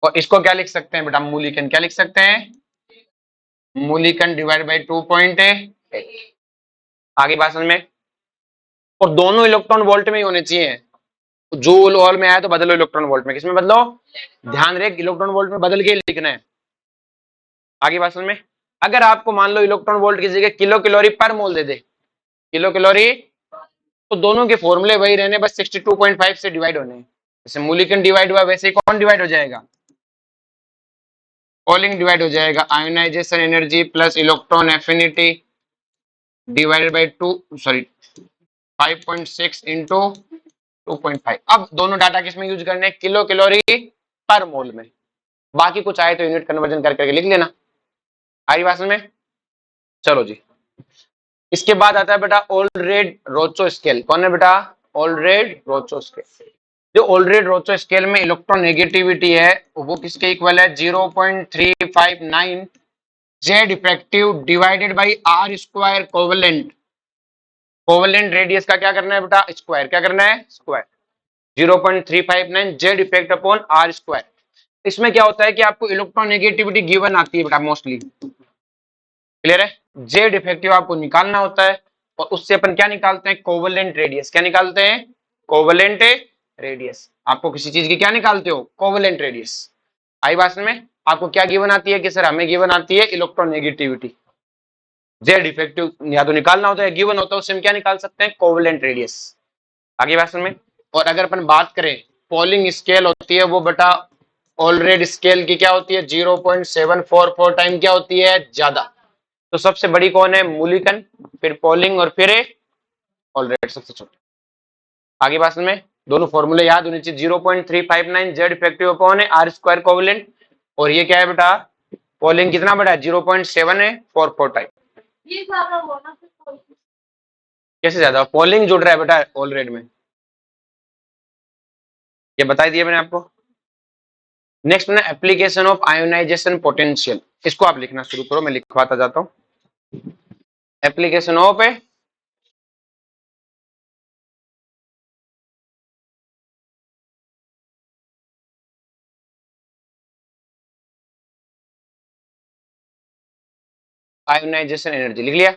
और इसको क्या लिख सकते हैं बेटा, मूलिकन, क्या लिख सकते हैं, मूलिकन डिवाइड बाई 2.8। आगे बात समझ में, और दोनों इलेक्ट्रॉन वोल्ट में ही होने चाहिए। जूल वॉल में आया तो बदलो इलेक्ट्रॉन वोल्ट में, किसमें बदलो, ध्यान रहे इलेक्ट्रॉन वोल्ट में बदल के लिखना है। आगे बात समझ में, अगर आपको मान लो इलेक्ट्रॉन वोल्ट की जगह किलो कैलोरी पर मोल दे दे, किलो कैलोरी, तो दोनों के फॉर्मूले वही रहने, बस 62.5 से डिवाइड होने। जैसे मूलिकन डिवाइड हुआ वैसे ही कौन डिवाइड हो जाएगा, पॉलिंग डिवाइड हो जाएगा, ionization energy plus electron affinity divided by 2, sorry 5.6 into 2.5। अब दोनों डाटा किसमें यूज करने, किलो कैलोरी पर मोल में, बाकी कुछ आए तो यूनिट कन्वर्जन कर करके लिख लेना। आई बात में, चलो जी। इसके बाद आता है बेटा ओल्ड रोचो स्केल। कौन है बेटा, ओल्ड रोचो स्केल। जो ओल्ड रोचो स्केल में इलेक्ट्रॉन नेगेटिविटी है वो किसके इक्वल है, 0.359 Z effective divided by R square covalent. Covalent radius का क्या करना है बेटा, स्क्वायर, क्या करना है, square. 0.359 Z effect upon R square. इसमें क्या होता है कि आपको इलेक्ट्रॉन नेगेटिविटी गिवन आती है बेटा मोस्टली। क्लियर है, जेड इफेक्टिव आपको निकालना होता है, और उससे अपन क्या निकालते हैं, कोवेलेंट रेडियस। क्या निकालते हैं, कोवेलेंट रेडियस। आपको किसी चीज की क्या निकालते हो, कोवेलेंट रेडियस। आई बात में, आपको क्या गिवन आती है कि सर हमें गिवन आती है इलेक्ट्रॉन नेगेटिविटी, जेड इफेक्टिव या तो निकालना होता है, गिवन होता है, उससे हम क्या निकाल सकते हैं, कोवेलेंट रेडियस। आगे बात में, और अगर अपन बात करें पॉलिंग स्केल होती है वो बेटा ऑलरेड स्केल की क्या होती है, 0.744 टाइम क्या होती है, ज्यादा। तो सबसे बड़ी कौन है, मूलिकन, फिर पॉलिंग, और फिर ऑलरेड सबसे छोटी। आगे बात में, दोनों फॉर्मूले याद होने चाहिए, 0.359 जेड इफेक्टिव अपॉन है आर स्क्वायर कोवेलेंट, और ये क्या है बेटा, पॉलिंग कितना बड़ा है, 0.744 टाइम। कैसे ज्यादा, पॉलिंग जुड़ रहा है बेटा ऑलरेड में, ये बता दिया मैंने आपको। नेक्स्ट ना एप्लीकेशन ऑफ आयोनाइजेशन पोटेंशियल, इसको आप लिखना शुरू करो, मैं लिखवाता जाता हूं। एप्लीकेशन ऑफ आयोनाइजेशन एनर्जी, लिख लिया।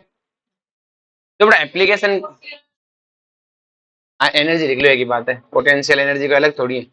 तो बड़ा एप्लीकेशन, एनर्जी लिख लो, एक ही बात है, पोटेंशियल एनर्जी का अलग थोड़ी है।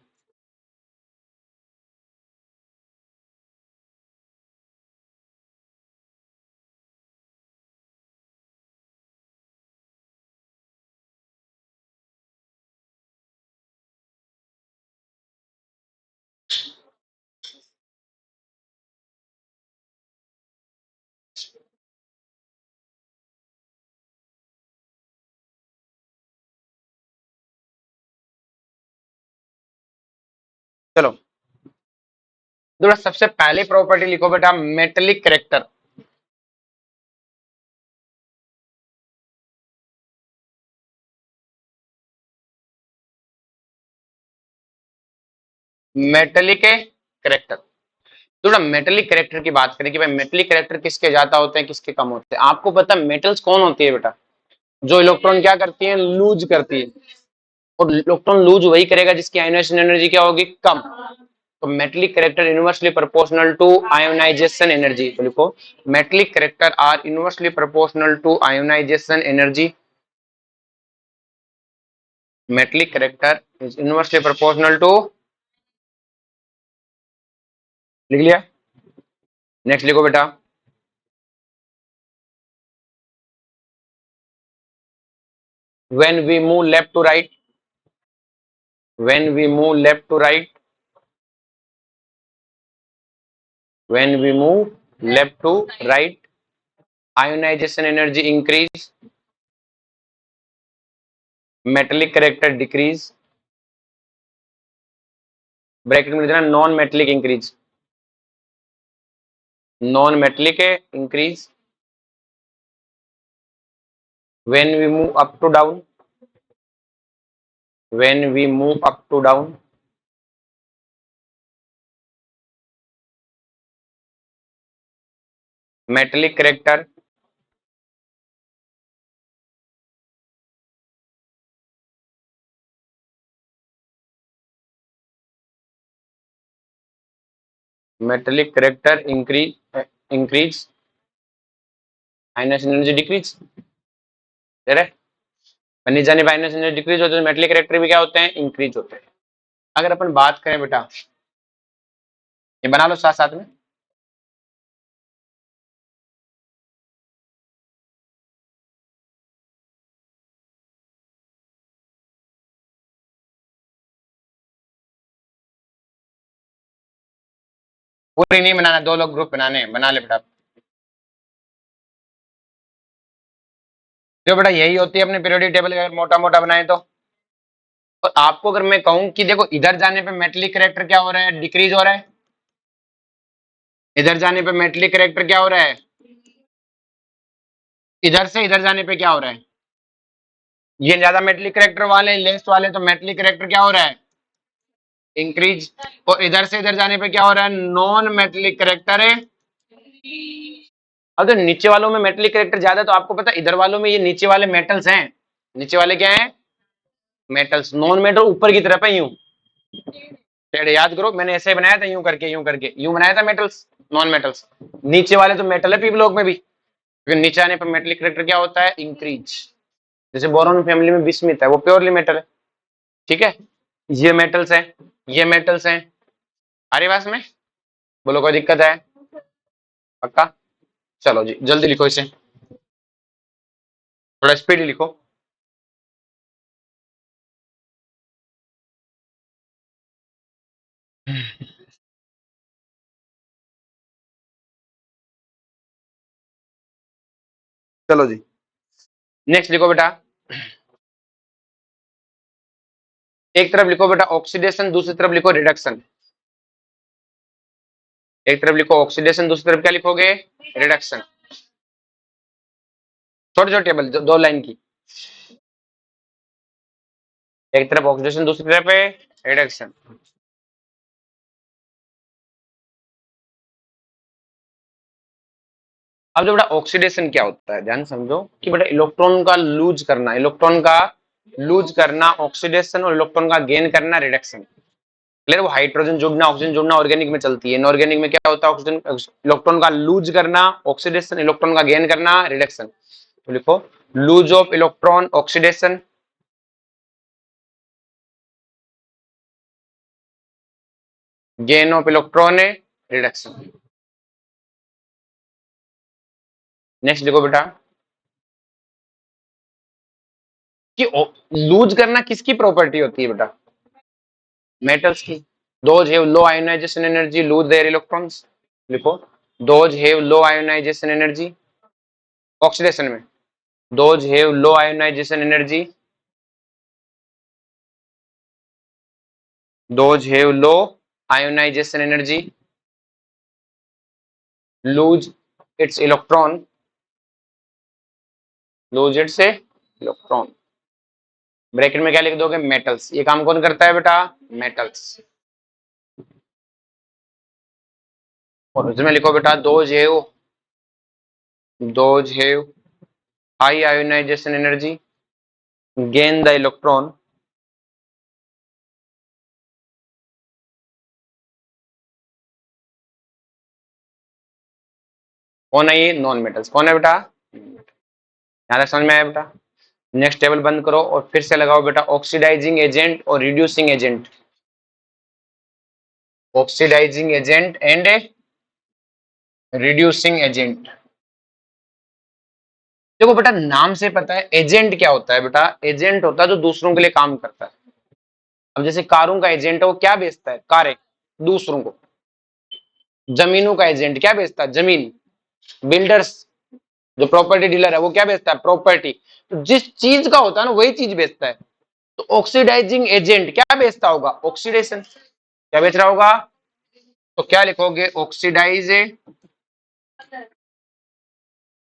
चलो, तो सबसे पहले प्रॉपर्टी लिखो बेटा, मेटेलिक करेक्टर। Metallic character. थोड़ा मेटेलिक करेक्टर की बात करें कि भाई मेटेलिक करेक्टर किसके ज्यादा होते हैं किसके कम होते हैं। आपको पता है मेटल्स कौन होती है बेटा? जो इलेक्ट्रॉन क्या करती है, लूज करती है। और इलेक्ट्रॉन लूज वही करेगा जिसकी आयोनाइजेशन एनर्जी क्या होगी, कम। तो metallic character inversely proportional to ionization energy. तो लिखो metallic character are inversely proportional to ionization energy. Metallic character is inversely proportional to, लिख लिया? नेक्स्ट लिखो बेटा, when we move left to right, when we move left to right, when we move left to right, ionization energy increase, metallic character decrease, bracket में लिखना non metallic increase, non metallic increase, when we move up to down, when we move up to down, metallic character, metallic character increase, increase, ionization energy decrease, दे रहे? नीचे जाने पर ionization energy decrease होते हैं, metallic character भी क्या होते हैं, इंक्रीज होते हैं। अगर अपन बात करें बेटा, ये बना लो साथ साथ में, पूरी नहीं बनाना, दो लोग ग्रुप बनाने हैं, बना ले बेटा। जो बेटा यही होती है अपने पीरियोडिक टेबल, अगर मोटा मोटा बनाए तो। और आपको अगर मैं कहूं कि देखो इधर जाने पे मेटलिक करेक्टर क्या हो रहा है, डिक्रीज हो रहा है, इधर जाने पे मेटलिक करेक्टर क्या हो रहा है, इधर से इधर जाने पे क्या हो रहा है, ये ज्यादा मेटलिक करेक्टर वाले लेस वाले, तो मेटलिक करेक्टर क्या हो रहा है, इंक्रीज। और इधर से इधर जाने पे क्या हो रहा है, नॉन मेटलिक करेक्टर है। अगर नीचे वालों में मेटलिक करेक्टर ज्यादा है, तो आपको पता है इधर वालों में ये नीचे वाले मेटल्स हैं, नीचे वाले क्या हैं, मेटल्स। नॉन मेटल ऊपर की तरफ है यूं, याद करो मैंने ऐसे बनाया था, यूं करके यूं करके यूं बनाया था मेटल्स, नॉन मेटल्स। नीचे वाले तो मेटल है पी ब्लॉक में भी, क्योंकि नीचे आने पर मेटलिक करेक्टर क्या होता है, इंक्रीज। जैसे बोरॉन फैमिली में बिस्मिथ है, वो प्योरली मेटल है, ठीक है। ये मेटल्स हैं, ये मेटल्स हैं। आ रही बात में? बोलो कोई दिक्कत है? पक्का? चलो जी जल्दी लिखो इसे, थोड़ा स्पीड लिखो। चलो जी नेक्स्ट लिखो बेटा, एक तरफ लिखो बेटा ऑक्सीडेशन, दूसरी तरफ लिखो रिडक्शन। एक तरफ लिखो ऑक्सीडेशन, दूसरी तरफ क्या लिखोगे, रिडक्शन। छोटे छोटे टेबल, दो लाइन की, एक तरफ ऑक्सीडेशन दूसरी तरफ है रिडक्शन। अब जो बेटा ऑक्सीडेशन क्या होता है, ध्यान समझो कि बेटा इलेक्ट्रॉन का लूज करना, इलेक्ट्रॉन का लूज करना ऑक्सीडेशन, और इलेक्ट्रॉन का गेन करना रिडक्शन। क्लियर? वो हाइड्रोजन जुड़ना ऑक्सीजन जुड़ना ऑर्गेनिक में चलती है, इनऑर्गेनिक में क्या होता है, ऑक्सीजन इलेक्ट्रॉन का लूज करना ऑक्सीडेशन, इलेक्ट्रॉन का गेन करना रिडक्शन। तो लिखो lose of electron oxidation, gain of electron reduction. Next लिखो बेटा कि लूज करना किसकी प्रॉपर्टी होती है बेटा, मेटल्स की। Those have low ionisation energy lose their electrons. लिखो those have low ionisation energy, oxidation में those have low ionisation energy, those have low ionisation energy lose its electron, lose its electron. Bracket में क्या लिख दोगे, metals. ये काम कौन करता है बेटा, मेटल्स। और उसमें लिखो बेटा those have high ionization energy gain the electron कौन है ये नॉन मेटल्स कौन है बेटा यहाँ तक समझ में आया बेटा नेक्स्ट टेबल बंद करो और फिर से लगाओ बेटा ऑक्सीडाइजिंग एजेंट और reducing agent oxidizing agent and reducing agent देखो बेटा नाम से पता है एजेंट क्या होता है बेटा एजेंट होता है जो दूसरों के लिए काम करता है अब जैसे कारों का एजेंट है वो क्या बेचता है कारें दूसरों को जमीनों का एजेंट क्या बेचता है जमीन बिल्डर्स जो प्रॉपर्टी डीलर है वो क्या बेचता है प्रॉपर्टी तो जिस चीज का होता है ना वही चीज बेचता है तो ऑक्सीडाइजिंग एजेंट क्या बेचता होगा ऑक्सीडेशन क्या बेच रहा होगा तो क्या लिखोगे ऑक्सीडाइज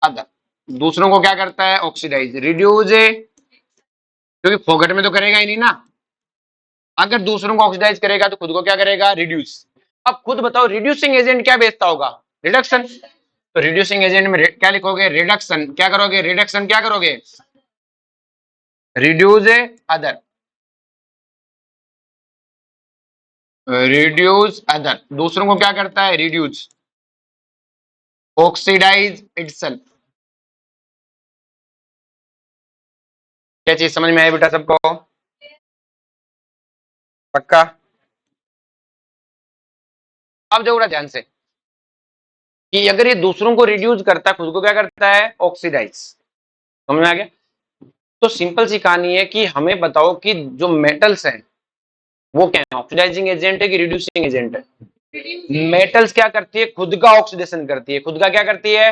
अदर दूसरों को क्या करता है ऑक्सीडाइज रिड्यूज क्योंकि फोगट में तो करेगा ही नहीं ना अगर दूसरों को ऑक्सीडाइज करेगा तो खुद को क्या करेगा रिड्यूस अब खुद बताओ रिड्यूसिंग एजेंट क्या बेचता होगा रिडक्शन तो रिड्यूसिंग एजेंट में क्या लिखोगे रिडक्शन क्या करोगे रिडक्शन क्या करोगे रिड्यूस अदर रिड्यूस अदर दूसरों को क्या करता है रिड्यूस ऑक्सीडाइज इटसेल्फ क्या चीज समझ में आई बेटा सबको पक्का अब देखो ध्यान से कि अगर ये दूसरों को रिड्यूस करता है खुद को क्या करता है ऑक्सीडाइज समझ में आ गया तो सिंपल सी कहानी है कि हमें बताओ कि जो मेटल्स हैं वो क्या है ऑक्सीडाइजिंग एजेंट है कि रिड्यूसिंग एजेंट है मेटल्स क्या करती है खुद का ऑक्सीडेशन करती है खुद का क्या करती है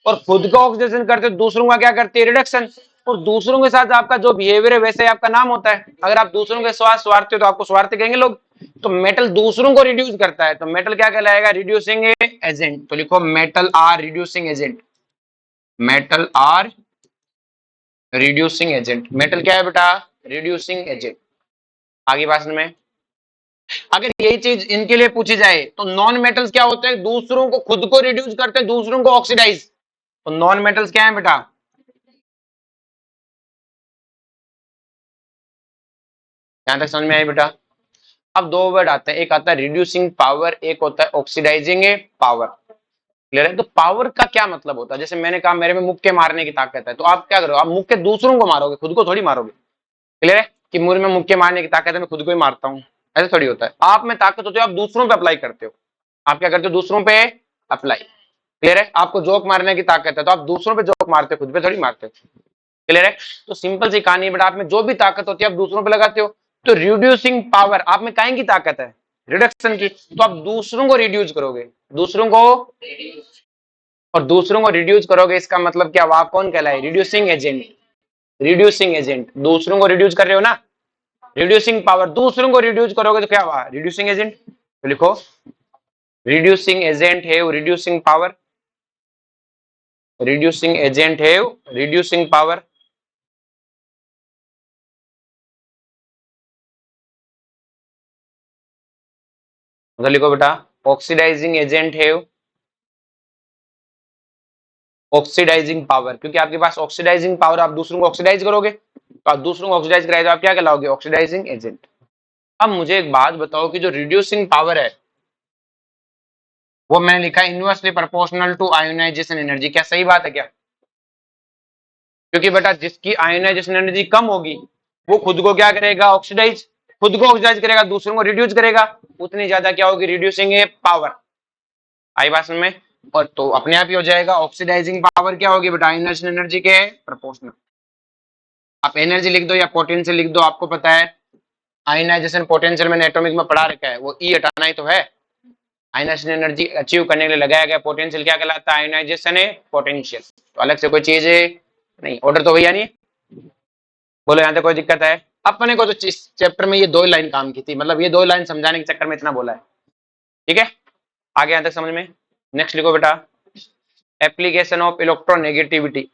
और खुद का ऑक्सीडेशन करते दूसरों का क्या करती है रिडक्शन और दूसरों के साथ आपका जो बिहेवियर है वैसे आपका नाम होता है अगर आप दूसरों के साथ स्वार्थी हो तो आपको स्वार्थी कहेंगे लोग तो मेटल दूसरों को रिड्यूस करता है तो मेटल क्या कहलाएगा रिड्यूसिंग एजेंट तो लिखो metal are reducing agent metal are reducing agent metal क्या है बेटा रिड्यूसिंग एजेंट आगे भाषण में अगर यही चीज इनके लिए पूछी जाए तो नॉन मेटल्स क्या होते हैं दूसरों को खुद को रिड्यूस करते हैं दूसरों को ऑक्सीडाइज तो नॉन मेटल्स क्या है बेटा यहां तक समझ में आई बेटा अब दो वर्ड आते हैं एक आता है रिड्यूसिंग पावर एक होता है ऑक्सीडाइजिंग पावर क्लियर है तो पावर का क्या मतलब होता है जैसे मैंने कहा मेरे में मुक्के मारने की ताकत है तो आप क्या करोगे आप मुक्के दूसरों को मारोगे खुद को थोड़ी मारोगे क्लियर है कि मुझे में मुक्के मारने की ताकत है मैं खुद को ही मारता हूँ ऐसा थोड़ी होता है आप में ताकत होती है आप दूसरों पे अप्लाई करते हो आप क्या करते हो दूसरों पे अप्लाई क्लियर है आपको जोक मारने की ताकत है तो आप दूसरों पे जोक मारते हो खुद पे थोड़ी मारते हो क्लियर है तो सिंपल सी कहानी है बट आप में जो भी ताकत होती है आप दूसरों पे लगाते हो तो रिड्यूसिंग पावर आप में काहे की ताकत है रिडक्शन की तो आप दूसरों को रिड्यूस करोगे दूसरों को और दूसरों को रिड्यूस करोगे इसका मतलब क्या वहां कौन कहलाए रिड्यूसिंग एजेंट दूसरों को रिड्यूस कर रहे हो ना रिड्यूसिंग पावर दूसरों को रिड्यूस करोगे तो क्या हुआ रिड्यूसिंग एजेंट तो लिखो रिड्यूसिंग एजेंट है रिड्यूसिंग पावर रिड्यूसिंग एजेंट है रिड्यूसिंग पावर मतलब लिखो बेटा ऑक्सीडाइजिंग एजेंट है ऑक्सीडाइजिंग पावर क्योंकि आपके पास ऑक्सीडाइजिंग पावर आप दूसरों को ऑक्सीडाइज करोगे तो आप दूसरों को ऑक्सीडाइज कराए तो आप क्या कहलाओगे ऑक्सीडाइजिंग एजेंट अब मुझे एक बात बताओ कि जो रिड्यूसिंग पावर है वो मैंने लिखा inversely proportional to ionization energy क्या सही बात है क्या क्योंकि बेटा जिसकी आयोनाइजेशन एनर्जी कम होगी वो खुद को क्या करेगा ऑक्सीडाइज खुद को ऑक्सीडाइज करेगा दूसरों को रिड्यूस करेगा उतनी ज्यादा क्या होगी रिड्यूसिंग पावर आई बात में और तो अपने आप ही हो जाएगा ऑक्सीडाइजिंग पावर क्या होगी बेटा आयोनाइजेशन एनर्जी के प्रोपोर्शनल आप एनर्जी लिख दो या पोटेंशियल लिख दो आपको पता है आयोनाइजेशन पोटेंशियल मैंने एटॉमिक में पढ़ा रखा है वो ई हटाना ही तो है आयोनाइजेशन एनर्जी अचीव करने के लिए लगाया गया पोटेंशियल क्या कहलाता है आयोनाइजेशन है पोटेंशियल तो अलग से कोई चीज है नहीं ऑर्डर तो भैया नहीं बोलो यहाँ तक कोई दिक्कत है अपने को तो चैप्टर में ये दो लाइन काम की थी मतलब ये दो लाइन समझाने के चक्कर में इतना बोला है ठीक है आगे यहाँ तक समझ में नेक्स्ट लिखो बेटा एप्लीकेशन ऑफ इलेक्ट्रोनेगेटिविटी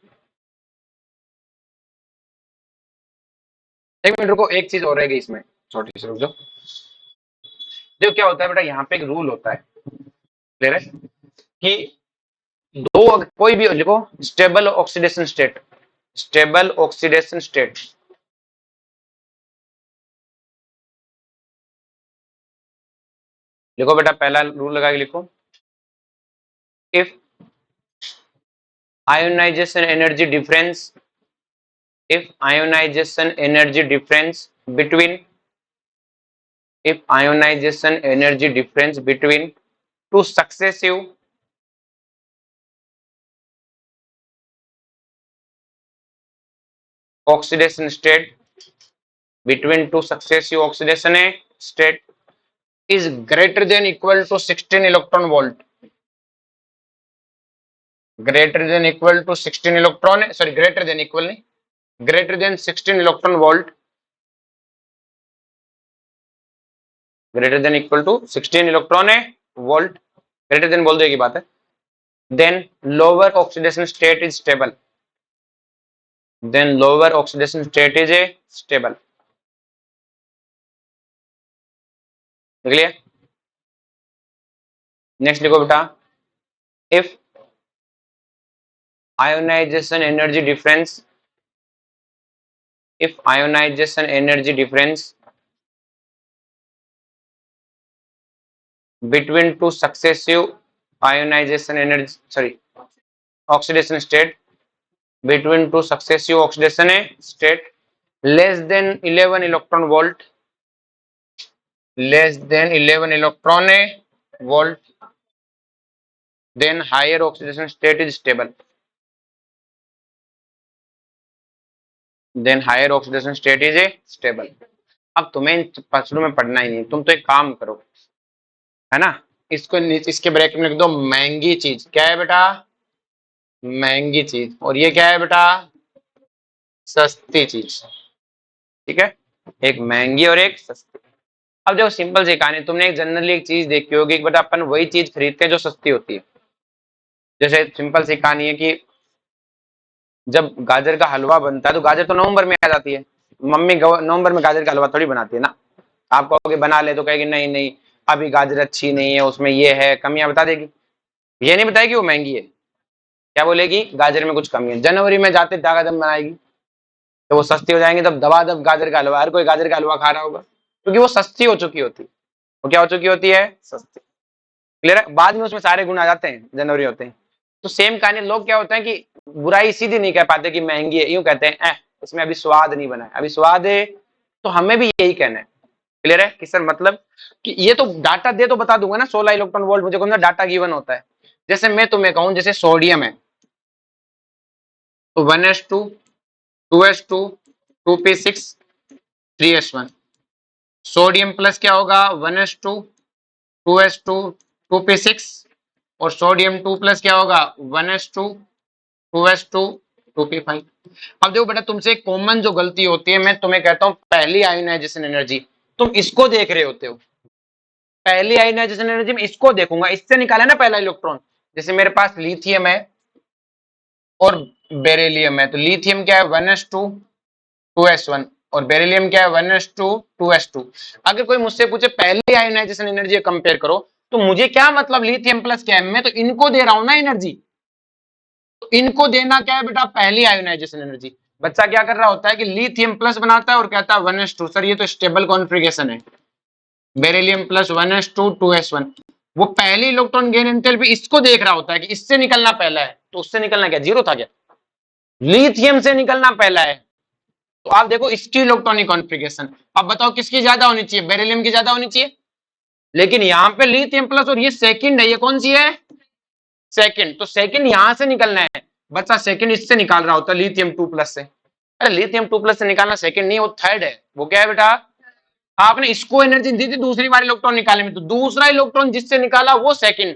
एक मिनट रुको एक चीज और रहेगी इसमें छोटी सी रुक जाओ देखो क्या होता है बेटा यहाँ पे एक रूल होता है क्लियर है कि दो कोई भी लिखो, stable oxidation state, stable oxidation state, लिखो बेटा, पहला रूल लगा के लिखो, if ionization energy difference, if ionization energy difference between, if ionization energy difference between two successive oxidation state, between two successive oxidation state is greater than equal to 16 electron volt, greater than equal to 16 electron, sorry, greater than equal नहीं, greater than 16 electron volt, greater than equal to 16 electron volt, greater than बोल दो एक ही बात है, then lower oxidation state is stable, then lower oxidation state is a stable, clear. Next लिखो बेटा, if ionization energy difference, if ionization energy difference between two successive ionization energy, sorry, oxidation state, between two successive oxidation state less than 11 electron volt, less than 11 electron volt, then higher oxidation state is stable, then higher oxidation state is a stable। अब तुम्हें इन प्रश्नों में पढ़ना ही नहीं, तुम तो एक काम करो, है ना, इसको इसके ब्रैकेट में लिख दो महंगी चीज, क्या है बेटा, महंगी चीज, और ये क्या है बेटा, सस्ती चीज, ठीक है, एक महंगी और एक सस्ती। अब देखो सिंपल सी कहानी, तुमने एक जनरली एक चीज देखी होगी कि बेटा अपन वही चीज खरीदते हैं जो सस्ती होती है। जैसे सिंपल सी कहानी है कि जब गाजर का हलवा बनता है तो गाजर तो नवंबर में आ जाती है, मम्मी नवंबर में गाजर का हलवा थोड़ी बनाती है ना। आप कहोगे बना ले तो कहेगी नहीं नहीं अभी गाजर अच्छी नहीं है, उसमें ये है, कमियां बता देगी, ये नहीं बताएगी वो महंगी है, क्या बोलेगी गाजर में कुछ कमी है। जनवरी में जाते दागा दम बनाएगी तो वो सस्ती हो जाएंगे, तब दबा दब गाजर का हलवा, हर कोई गाजर का हलवा खा रहा होगा क्योंकि वो सस्ती हो चुकी होती है। वो क्या हो चुकी होती है, सस्ती। क्लियर है, बाद में उसमें सारे गुण आ जाते हैं, जनवरी होते हैं। तो सेम कहानी, लोग क्या होता है कि बुराई सीधी नहीं कह पाते कि महंगी है, यूं कहते हैं इसमें अभी स्वाद नहीं बना है, अभी स्वाद है, तो हमें भी यही कहना है। क्लियर है कि सर मतलब कि ये तो डाटा दे तो बता दूंगा ना, 16 इलेक्ट्रॉन वोल्ट मुझे कौन सा डाटा गिवन होता है। जैसे मैं तुम्हें कहूं जैसे सोडियम है तो 1s2 2s2 2p6 3s1, sodium plus क्या होगा 1s2 2s2 2p6, और सोडियम 2 प्लस क्या होगा 1s2 2s2 2p5। अब देखो बेटा तुमसे कॉमन जो गलती होती है, मैं तुम्हें कहता हूं पहली आयोनाइजेशन एनर्जी, तुम इसको देख रहे होते हो, पहली आयोनाइजेशन एनर्जी में इसको देखूंगा, इससे निकाला ना पहला इलेक्ट्रॉन। जैसे मेरे पास लिथियम है और बेरिलियम है, तो लिथियम क्या है 1s2 2s1, और बेरिलियम क्या है 1s2 2s2। अगर कोई मुझसे पूछे पहली आयोनाइजेशन एनर्जी कंपेयर करो, तो मुझे क्या मतलब लिथियम प्लस क्या है, मैं तो इनको दे रहा हूं ना एनर्जी, तो इनको देना क्या है बेटा पहली आयोनाइजेशन एनर्जी। बच्चा क्या कर रहा होता है कि लिथियम प्लस बनाता है और कहता है 1s2, सर ये तो स्टेबल कॉन्फ़िगरेशन है, बेरिलियम प्लस 1s2 2s1, वो पहली इलेक्ट्रॉन गेन एंथैल्पी इसको देख रहा होता है कि इससे निकलना पहला है, तो उससे निकलना क्या जीरो था क्या, लिथियम से निकलना पहला है। तो आप देखो इसकी इलेक्ट्रॉनिक कॉन्फ़िगरेशन, अब बताओ किसकी ज्यादा होनी चाहिए, बेरिलियम की ज्यादा होनी चाहिए, लेकिन यहाँ पे लिथियम प्लस और ये सेकंड है, ये कौन सी है सेकंड, तो सेकंड यहां से निकलना है। बच्चा सेकंड इससे निकाल रहा होता है लिथियम 2 प्लस से, अरे लिथियम 2 प्लस से निकालना सेकंड नहीं, वो थर्ड है। वो क्या है बेटा, आपने इसको एनर्जी दी थी दूसरी बार इलेक्ट्रॉन निकालने में, तो दूसरा इलेक्ट्रॉन जिससे निकाला वो सेकंड,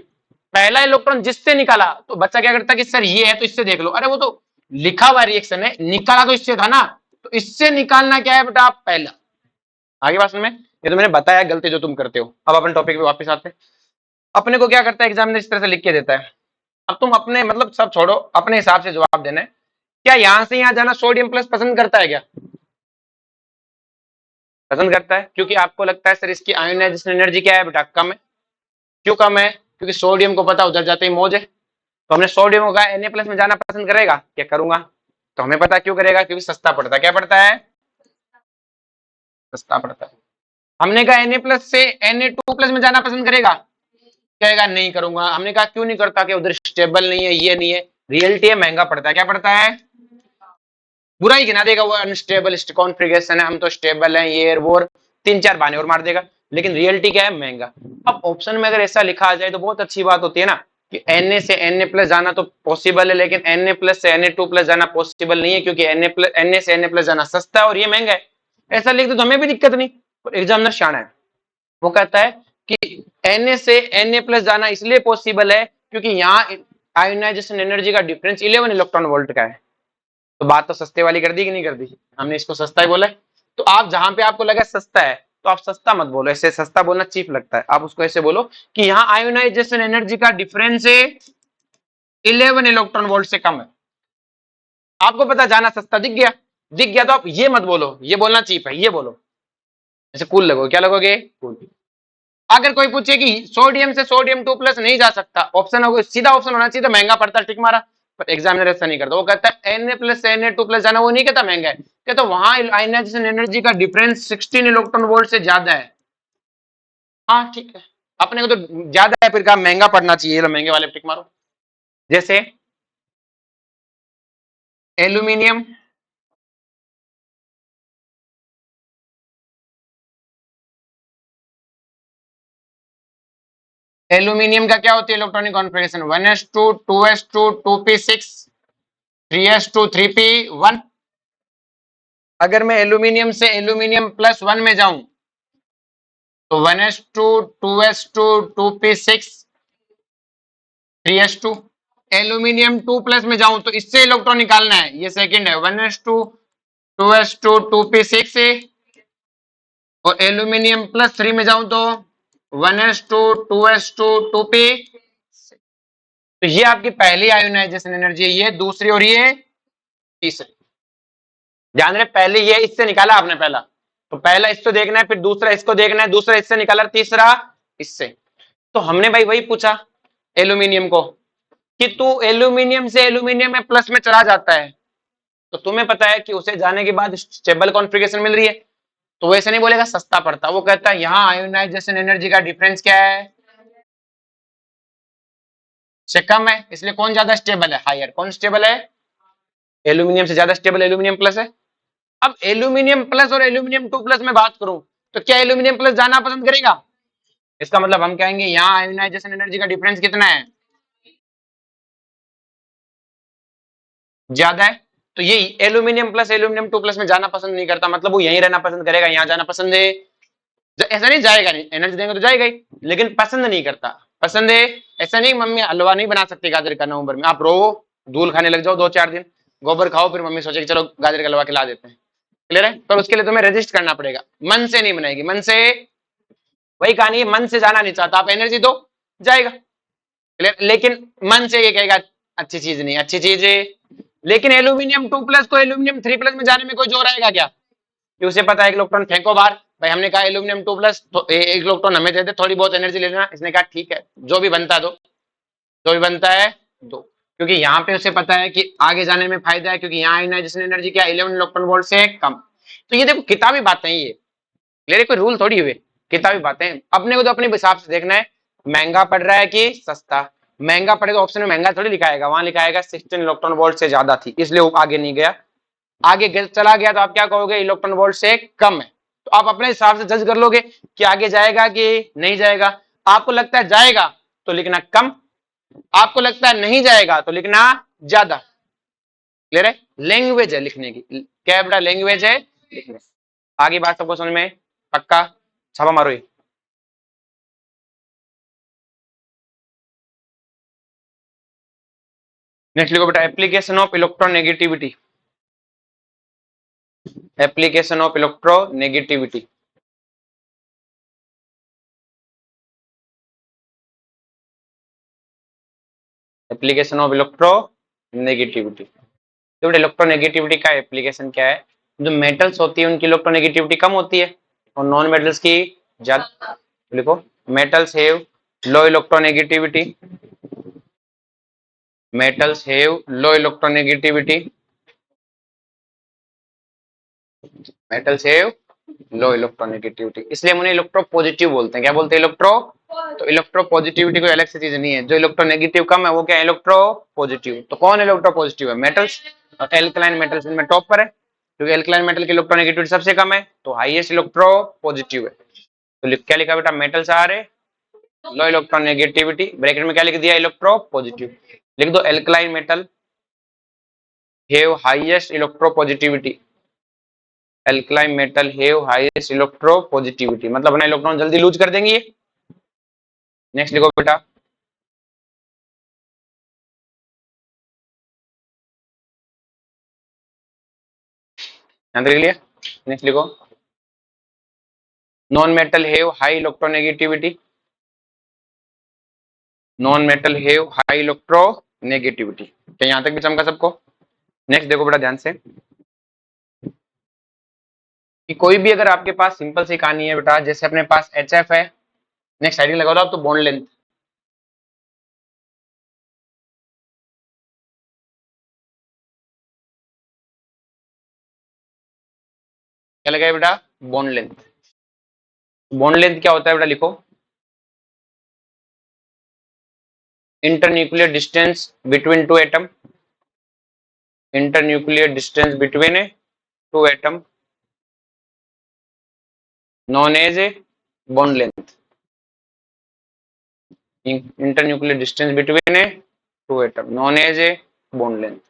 पहला इलेक्ट्रॉन जिससे निकाला, तो बच्चा क्या करता है कि सर ये है तो इससे देख लो, अरे वो तो लिखा हुआ रिएक्शन है, निकाला तो इससे था ना, तो इससे निकालना क्या है बेटा पहला। आगे बात में, ये तो मैंने बताया गलती जो तुम करते हो। अब अपन टॉपिक पे वापस आते हैं, अपने को क्या करता है एग्जामिनर इस तरह से लिख के देता है, अब तुम अपने मतलब सब छोड़ो, अपने हिसाब से जवाब देना है। क्या यहां से यहां जाना सोडियम प्लस पसंद करता है क्या, पसंद करता है, क्योंकि आपको लगता है सर इसकी आयोनाइजेशन एनर्जी क्या है बेटा कम है, क्यों कम है, क्योंकि सोडियम को पता उधर जाते ही मौज है, तो हमने सोडियम को कहा Na प्लस में जाना पसंद करेगा क्या, करूंगा, तो हमें पता क्यों करेगा, क्योंकि सस्ता पड़ता है। क्या पड़ता है, सस्ता पड़ता है। हमने कहा Na प्लस से Na2 प्लस में जाना पसंद करेगा, कहेगा नहीं करूंगा। हमने कहा क्यों नहीं करता, कि उधर स्टेबल नहीं है, ये नहीं है, रियलिटी है महंगा पड़ता है। क्या पड़ता है, बुरा ही गिना देगा वो, अनस्टेबल कॉन्फ़िगरेशन है, हम तो स्टेबल हैं, ये वो, तीन चार बहाने और मार देगा, लेकिन रियलिटी क्या है, महंगा। अब ऑप्शन में अगर ऐसा लिखा आ जाए तो बहुत अच्छी बात होती है ना, कि Na से Na प्लस जाना तो पॉसिबल है, लेकिन Na प्लस से Na2 प्लस जाना पॉसिबल नहीं है, क्योंकि Na से Na प्लस जाना सस्ता है और ये महंगा है। ऐसा लिख दो तो हमें भी दिक्कत नहीं। एग्जामिनर शाना है, वो कहता है कि Na से Na प्लस जाना इसलिए पॉसिबल है क्योंकि यहाँ आयोनाइजेशन एनर्जी का डिफरेंस 11 इलेक्ट्रॉन वोल्ट का है। तो बात तो सस्ते वाली कर दी कि नहीं कर दी, हमने इसको सस्ता ही बोला है। तो आप जहां पे आपको लगा सस्ता है तो आप सस्ता मत बोलो, ऐसे सस्ता बोलना चीप लगता है, आप उसको ऐसे बोलो कि यहाँ आयोनाइजेशन एनर्जी का डिफरेंस है 11 इलेक्ट्रॉन वोल्ट से कम है। आपको पता जाना सस्ता दिख गया, दिख गया तो आप ये मत बोलो, ये बोलना चीप है, ये बोलो ऐसे कूल लगोगे। क्या लगोगे, कूल। अगर कोई पूछे कि सोडियम से सोडियम 2 प्लस नहीं जा सकता, ऑप्शन होगा, सीधा ऑप्शन होना चाहिए तो महंगा पड़ता, टिक मारा। पर एग्जामिनर ऐसा नहीं करता, वो कहता है Na प्लस से Na2 प्लस जाना, वो नहीं कहता महंगा है, कहता वहां आयनाइजेशन एनर्जी का डिफरेंस 16 इलेक्ट्रॉन वोल्ट से ज्यादा है। हाँ ठीक है, अपने को तो ज्यादा है, फिर कहा महंगा पड़ना चाहिए, लो महंगे वाले टिक मारो। जैसे एल्यूमिनियम, एल्यूमिनियम का क्या होती है electronic configuration, 1s2 2s2 2p6 3s2 3p1। अगर मैं एल्यूमिनियम से एल्यूमिनियम प्लस 1 में जाऊं तो 1s2 2s2 2p6 3s2। Aluminium 2 plus में जाऊं तो इससे इलेक्ट्रॉन निकालना है, ये सेकंड है, 1s2 2s2 2p6 से। और एल्यूमिनियम प्लस 3 में जाऊं तो 1s2 2s2 2p। तो ये आपकी पहली आयोनाइजेशन एनर्जी है, ये दूसरी और ये तीसरी। ध्यान रहे, पहले ये इससे निकाला आपने पहला, तो पहला इसको देखना है, फिर दूसरा इसको देखना है, दूसरा इससे निकाला, तीसरा इससे। तो हमने भाई वही पूछा एल्यूमिनियम को कि तू एल्यूमिनियम से एल्यूमिनियम में प्लस में चला जाता है, तो तुम्हें पता है कि उसे जाने के बाद स्टेबल कॉन्फ़िगरेशन मिल रही है, तो वैसे नहीं बोलेगा सस्ता पड़ता, वो कहता है यहाँ आयोनाइजेशन एनर्जी का डिफरेंस क्या है, से कम है, इसलिए कौन ज्यादा स्टेबल है, हायर। कौन स्टेबल है, एल्यूमिनियम से ज्यादा स्टेबल एल्यूमिनियम प्लस है। अब एल्यूमिनियम प्लस और एल्यूमिनियम 2 प्लस में बात करूं तो क्या एल्यूमिनियम प्लस जाना पसंद करेगा, इसका मतलब हम कहेंगे यहाँ आयोनाइजेशन एनर्जी का डिफरेंस कितना है, ज्यादा है, तो ये एल्यूमिनियम प्लस एल्यूमिनियम 2 प्लस में जाना पसंद नहीं करता, मतलब वो यहीं रहना पसंद करेगा, यहाँ जाना पसंद है, ऐसा नहीं जाएगा नहीं, एनर्जी देंगे तो जाएगा ही, लेकिन पसंद नहीं करता। पसंद है, ऐसा नहीं मम्मी हलवा नहीं बना सकती गाजर का नवंबर में, आप रो धूल खाने लग जाओ 2-4 दिन, गोबर खाओ, फिर मम्मी सोचे कि चलो गाजर का हलवा खिला देते हैं, क्लियर है। पर उसके लिए तुम्हें रजिस्ट करना पड़ेगा, मन से नहीं बनाएगी, मन से वही कहानी है, मन से जाना नहीं चाहता, आप एनर्जी दो जाएगा, क्लियर। लेकिन मन से ये कहेगा अच्छी चीज नहीं, अच्छी चीज है। लेकिन एल्यूमिनियम 2 प्लस को एल्यूमिनियम 3 प्लस में जाने में कोई जोर आएगा क्या, कि उसे पता है एक इलेक्ट्रॉन फेंको बाहर, भाई हमने कहा एल्यूमिनियम 2 प्लस तो एक इलेक्ट्रॉन हमें दे दे, थोड़ी बहुत एनर्जी ले लेना, इसने कहा ठीक है जो भी बनता है दो, जो भी बनता है दो, क्योंकि यहाँ पे उसे पता है कि आगे जाने में फायदा है, क्योंकि यहाँ आयोनाइजेशन एनर्जी क्या 11 इलेक्ट्रॉन वोल्ट से कम। तो ये देखो किताबी बातें, ये क्लियर, कोई रूल थोड़ी हुए, किताबी बातें। अपने को तो अपने हिसाब से देखना है, महंगा पड़ रहा है कि सस्ता। महंगा पड़ेगा ऑप्शन में महंगा थोड़ी लिखाएगा, वहां लिखाएगा 16 इलेक्ट्रॉन वोल्ट से ज्यादा थी, इसलिए वो आगे नहीं गया। आगे चला गया तो आप क्या कहोगे, इलेक्ट्रॉन वोल्ट से कम है, तो आप अपने हिसाब से जज कर लोगे कि आगे जाएगा कि नहीं जाएगा। आपको लगता है जाएगा तो लिखना कम, आपको लगता है नहीं जाएगा तो लिखना ज्यादा, क्लियर है। लैंग्वेज है लिखने की, क्या बड़ा लैंग्वेज है लिखने। आगे बात सबको समझ में, पक्का, छापा मारो ये। नेक्स्ट लिखो बेटा, application of electronegativity, application of electronegativity. Application of electronegativity, तो बेटा इलेक्ट्रोनेगेटिविटी का एप्लीकेशन क्या है, जो मेटल्स होती है उनकी इलेक्ट्रोनेगेटिविटी कम होती है और नॉन मेटल्स की ज्यादा। लिखो, metals have low electronegativity, metals have low electronegativity, metals have low electronegativity, इसलिए हम उन्हें इलेक्ट्रो पॉजिटिव बोलते हैं। क्या बोलते हैं? इलेक्ट्रो। तो इलेक्ट्रो पॉजिटिविटी कोई अलग से चीज नहीं है, जो इलेक्ट्रोनेगेटिव कम है वो क्या है? Electro positive. तो कौन इलेक्ट्रो पॉजिटिव है? मेटल्स। और एल्कलाइन मेटल्स इनमें टॉप पर है, क्योंकि एल्कलाइन मेटल की इलेक्ट्रोनेगेटिविटी सबसे कम है, तो हाईएस्ट इलेक्ट्रो पॉजिटिव है। तो क्या लिखा बेटा? Metals are a low electronegativity, bracket में क्या लिख दिया? Electro positive. लिख दो alkaline metal have highest electro positivity, alkaline metal have highest electropositivity, मतलब अपना इलेक्ट्रॉन जल्दी लूज कर देंगे ये। नेक्स्ट लिखो बेटा, ध्यान देख लिया। नेक्स्ट लिखो, non metal have high electronegativity, non metal have high electronegativity. क्या यहां तक भी चमका सबको? नेक्स्ट देखो बेटा ध्यान से, कि कोई भी अगर आपके पास सिंपल सी कहानी है बेटा, जैसे अपने पास एच एफ है, नेक्स्ट हेडिंग लगा दो आप, तो बॉन्ड लेंथ। क्या लगा बेटा? Bond length. बॉन्ड लेंथ क्या होता है बेटा? लिखो, internuclear distance between two atom, internuclear distance between two atom known as a bond length, internuclear distance between a two atom known as a bond length।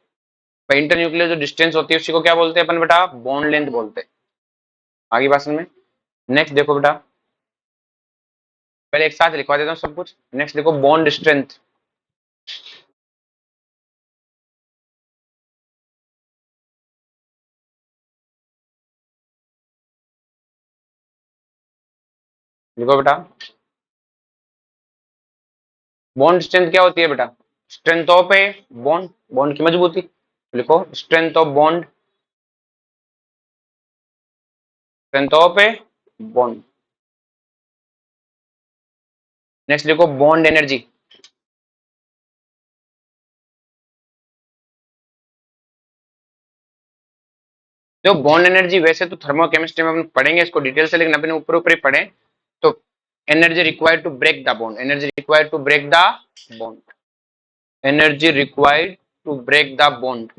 भाई internuclear जो distance होती है उसी को क्या बोलते हैं अपन बेटा? बॉन्ड लेंथ बोलते हैं। आगे बात में। नेक्स्ट देखो बेटा, पहले एक साथ लिखवा देता हूँ सब कुछ। नेक्स्ट देखो, बॉन्ड स्ट्रेंथ। लिखो बेटा, बॉन्ड स्ट्रेंथ क्या होती है बेटा? Strength of a bond, bond की मजबूती। लिखो strength of bond, strength of a bond. Next लिखो बॉन्ड एनर्जी। जो बॉन्ड एनर्जी वैसे तो थर्मोकेमिस्ट्री में अपन पढ़ेंगे इसको डिटेल से, लेकिन अपने ऊपर ऊपर ही पढ़े तो, energy required to break the bond, energy required to break the bond, energy required to break the bond,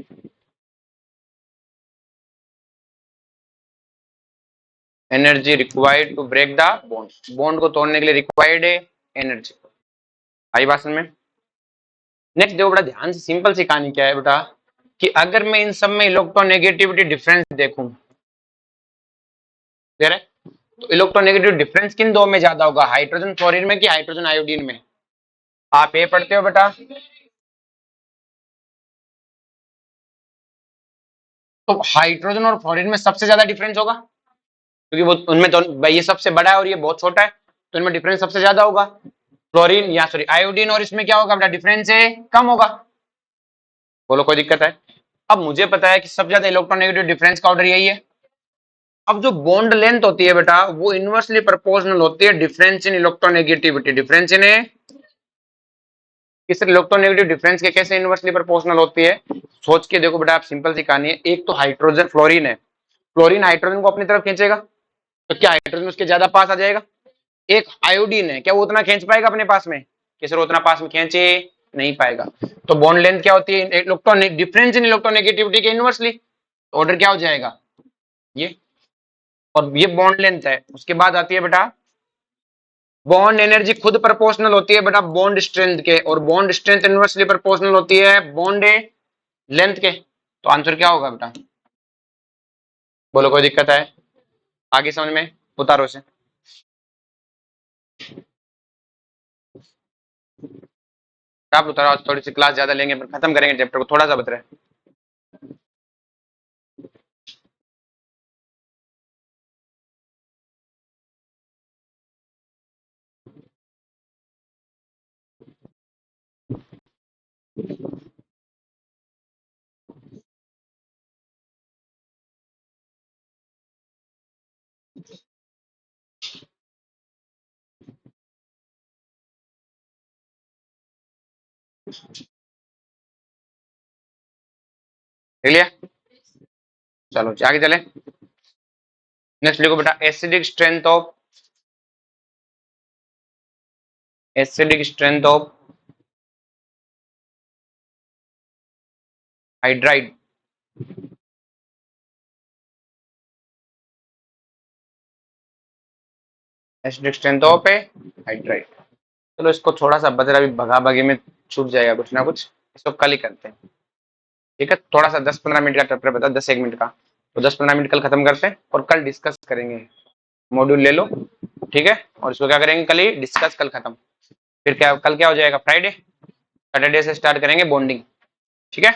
energy required to break the bond, bond को तोड़ने के लिए रिक्वायर्ड है एनर्जी। आई बात समझ में? नेक्स्ट देखो बेटा ध्यान से, सिंपल सी कहानी क्या है बेटा, कि अगर मैं इन सब में इलेक्ट्रोनेगेटिविटी डिफरेंस देखूं, क्लियर है? तो इलेक्ट्रोनेगेटिव डिफरेंस किन दो में ज्यादा होगा, हाइड्रोजन फ्लोरीन में कि हाइड्रोजन आयोडीन में? आप ये पढ़ते हो बेटा? तो हाइड्रोजन और फ्लोरीन में सबसे ज्यादा डिफरेंस होगा, क्योंकि वो उनमें तो भाई ये सबसे बड़ा है और ये बहुत छोटा है, तो इनमें डिफरेंस सबसे ज्यादा होगा। फ्लोरीन या सॉरी आयोडीन और इसमें क्या होगा बेटा? डिफरेंस है कम होगा। बोलो कोई दिक्कत है? अब मुझे पता है कि सबसे ज्यादा इलेक्ट्रोनेगेटिव डिफरेंस का ऑर्डर यही है। अब जो बॉन्ड लेंथ होती है बेटा, वो इनवर्सली प्रोपोर्शनल होती है difference in electronegativity, difference in किस इलेक्ट्रोनेगेटिव डिफरेंस के कैसे इनवर्सली प्रोपोर्शनल होती है? सोच के देखो बेटा आप, सिंपल सी कहानी है। एक तो हाइड्रोजन फ्लोरीन है, फ्लोरीन हाइड्रोजन को अपनी तरफ खींचेगा, तो क्या हाइड्रोजन उसके ज्यादा पास आ जाएगा? एक आयोडीन है, क्या वो उतना खींच पाएगा अपने पास में? किसी उतना पास में खींचे नहीं पाएगा। तो बॉन्ड लेंथ क्या होती है? इलेक्ट्रॉन डिफरेंस इन इलेक्ट्रोनेगेटिविटी के इनवर्सली। ऑर्डर क्या हो जाएगा? ये। और ये बॉन्ड लेंथ है। उसके बाद आती है बेटा बॉन्ड एनर्जी, खुद प्रोपोर्शनल होती है बेटा बॉन्ड स्ट्रेंथ के, और बॉन्ड स्ट्रेंथ इनवर्सली प्रोपोर्शनल होती है बॉन्ड लेंथ के। तो आंसर क्या होगा बेटा? बोलो कोई दिक्कत है? आगे समझ में? उतारो से। आप उतारो, आज थोड़ी सी क्लास ज्यादा लेंगे, खत्म करेंगे चैप्टर को, थोड़ा सा बच रहा है। देख लिया। चलो आगे चले। नेक्स्ट लिखो बेटा, acidic strength of hydride. Acidic strength of A hydride. चलो इसको थोड़ा सा बदला भी भगा भगी में छूट जाएगा कुछ ना कुछ, इसको कल ही करते हैं। ठीक है, थोड़ा सा 10-15 मिनट का चैप्टर बता, 10-1 मिनट का, तो 10-15 मिनट कल खत्म करते हैं और कल डिस्कस करेंगे। मॉड्यूल ले लो, ठीक है, और इसको क्या करेंगे कल ही डिस्कस, कल खत्म। फिर क्या, कल क्या हो जाएगा फ्राइडे, सैटरडे से स्टार्ट करेंगे बॉन्डिंग। ठीक है।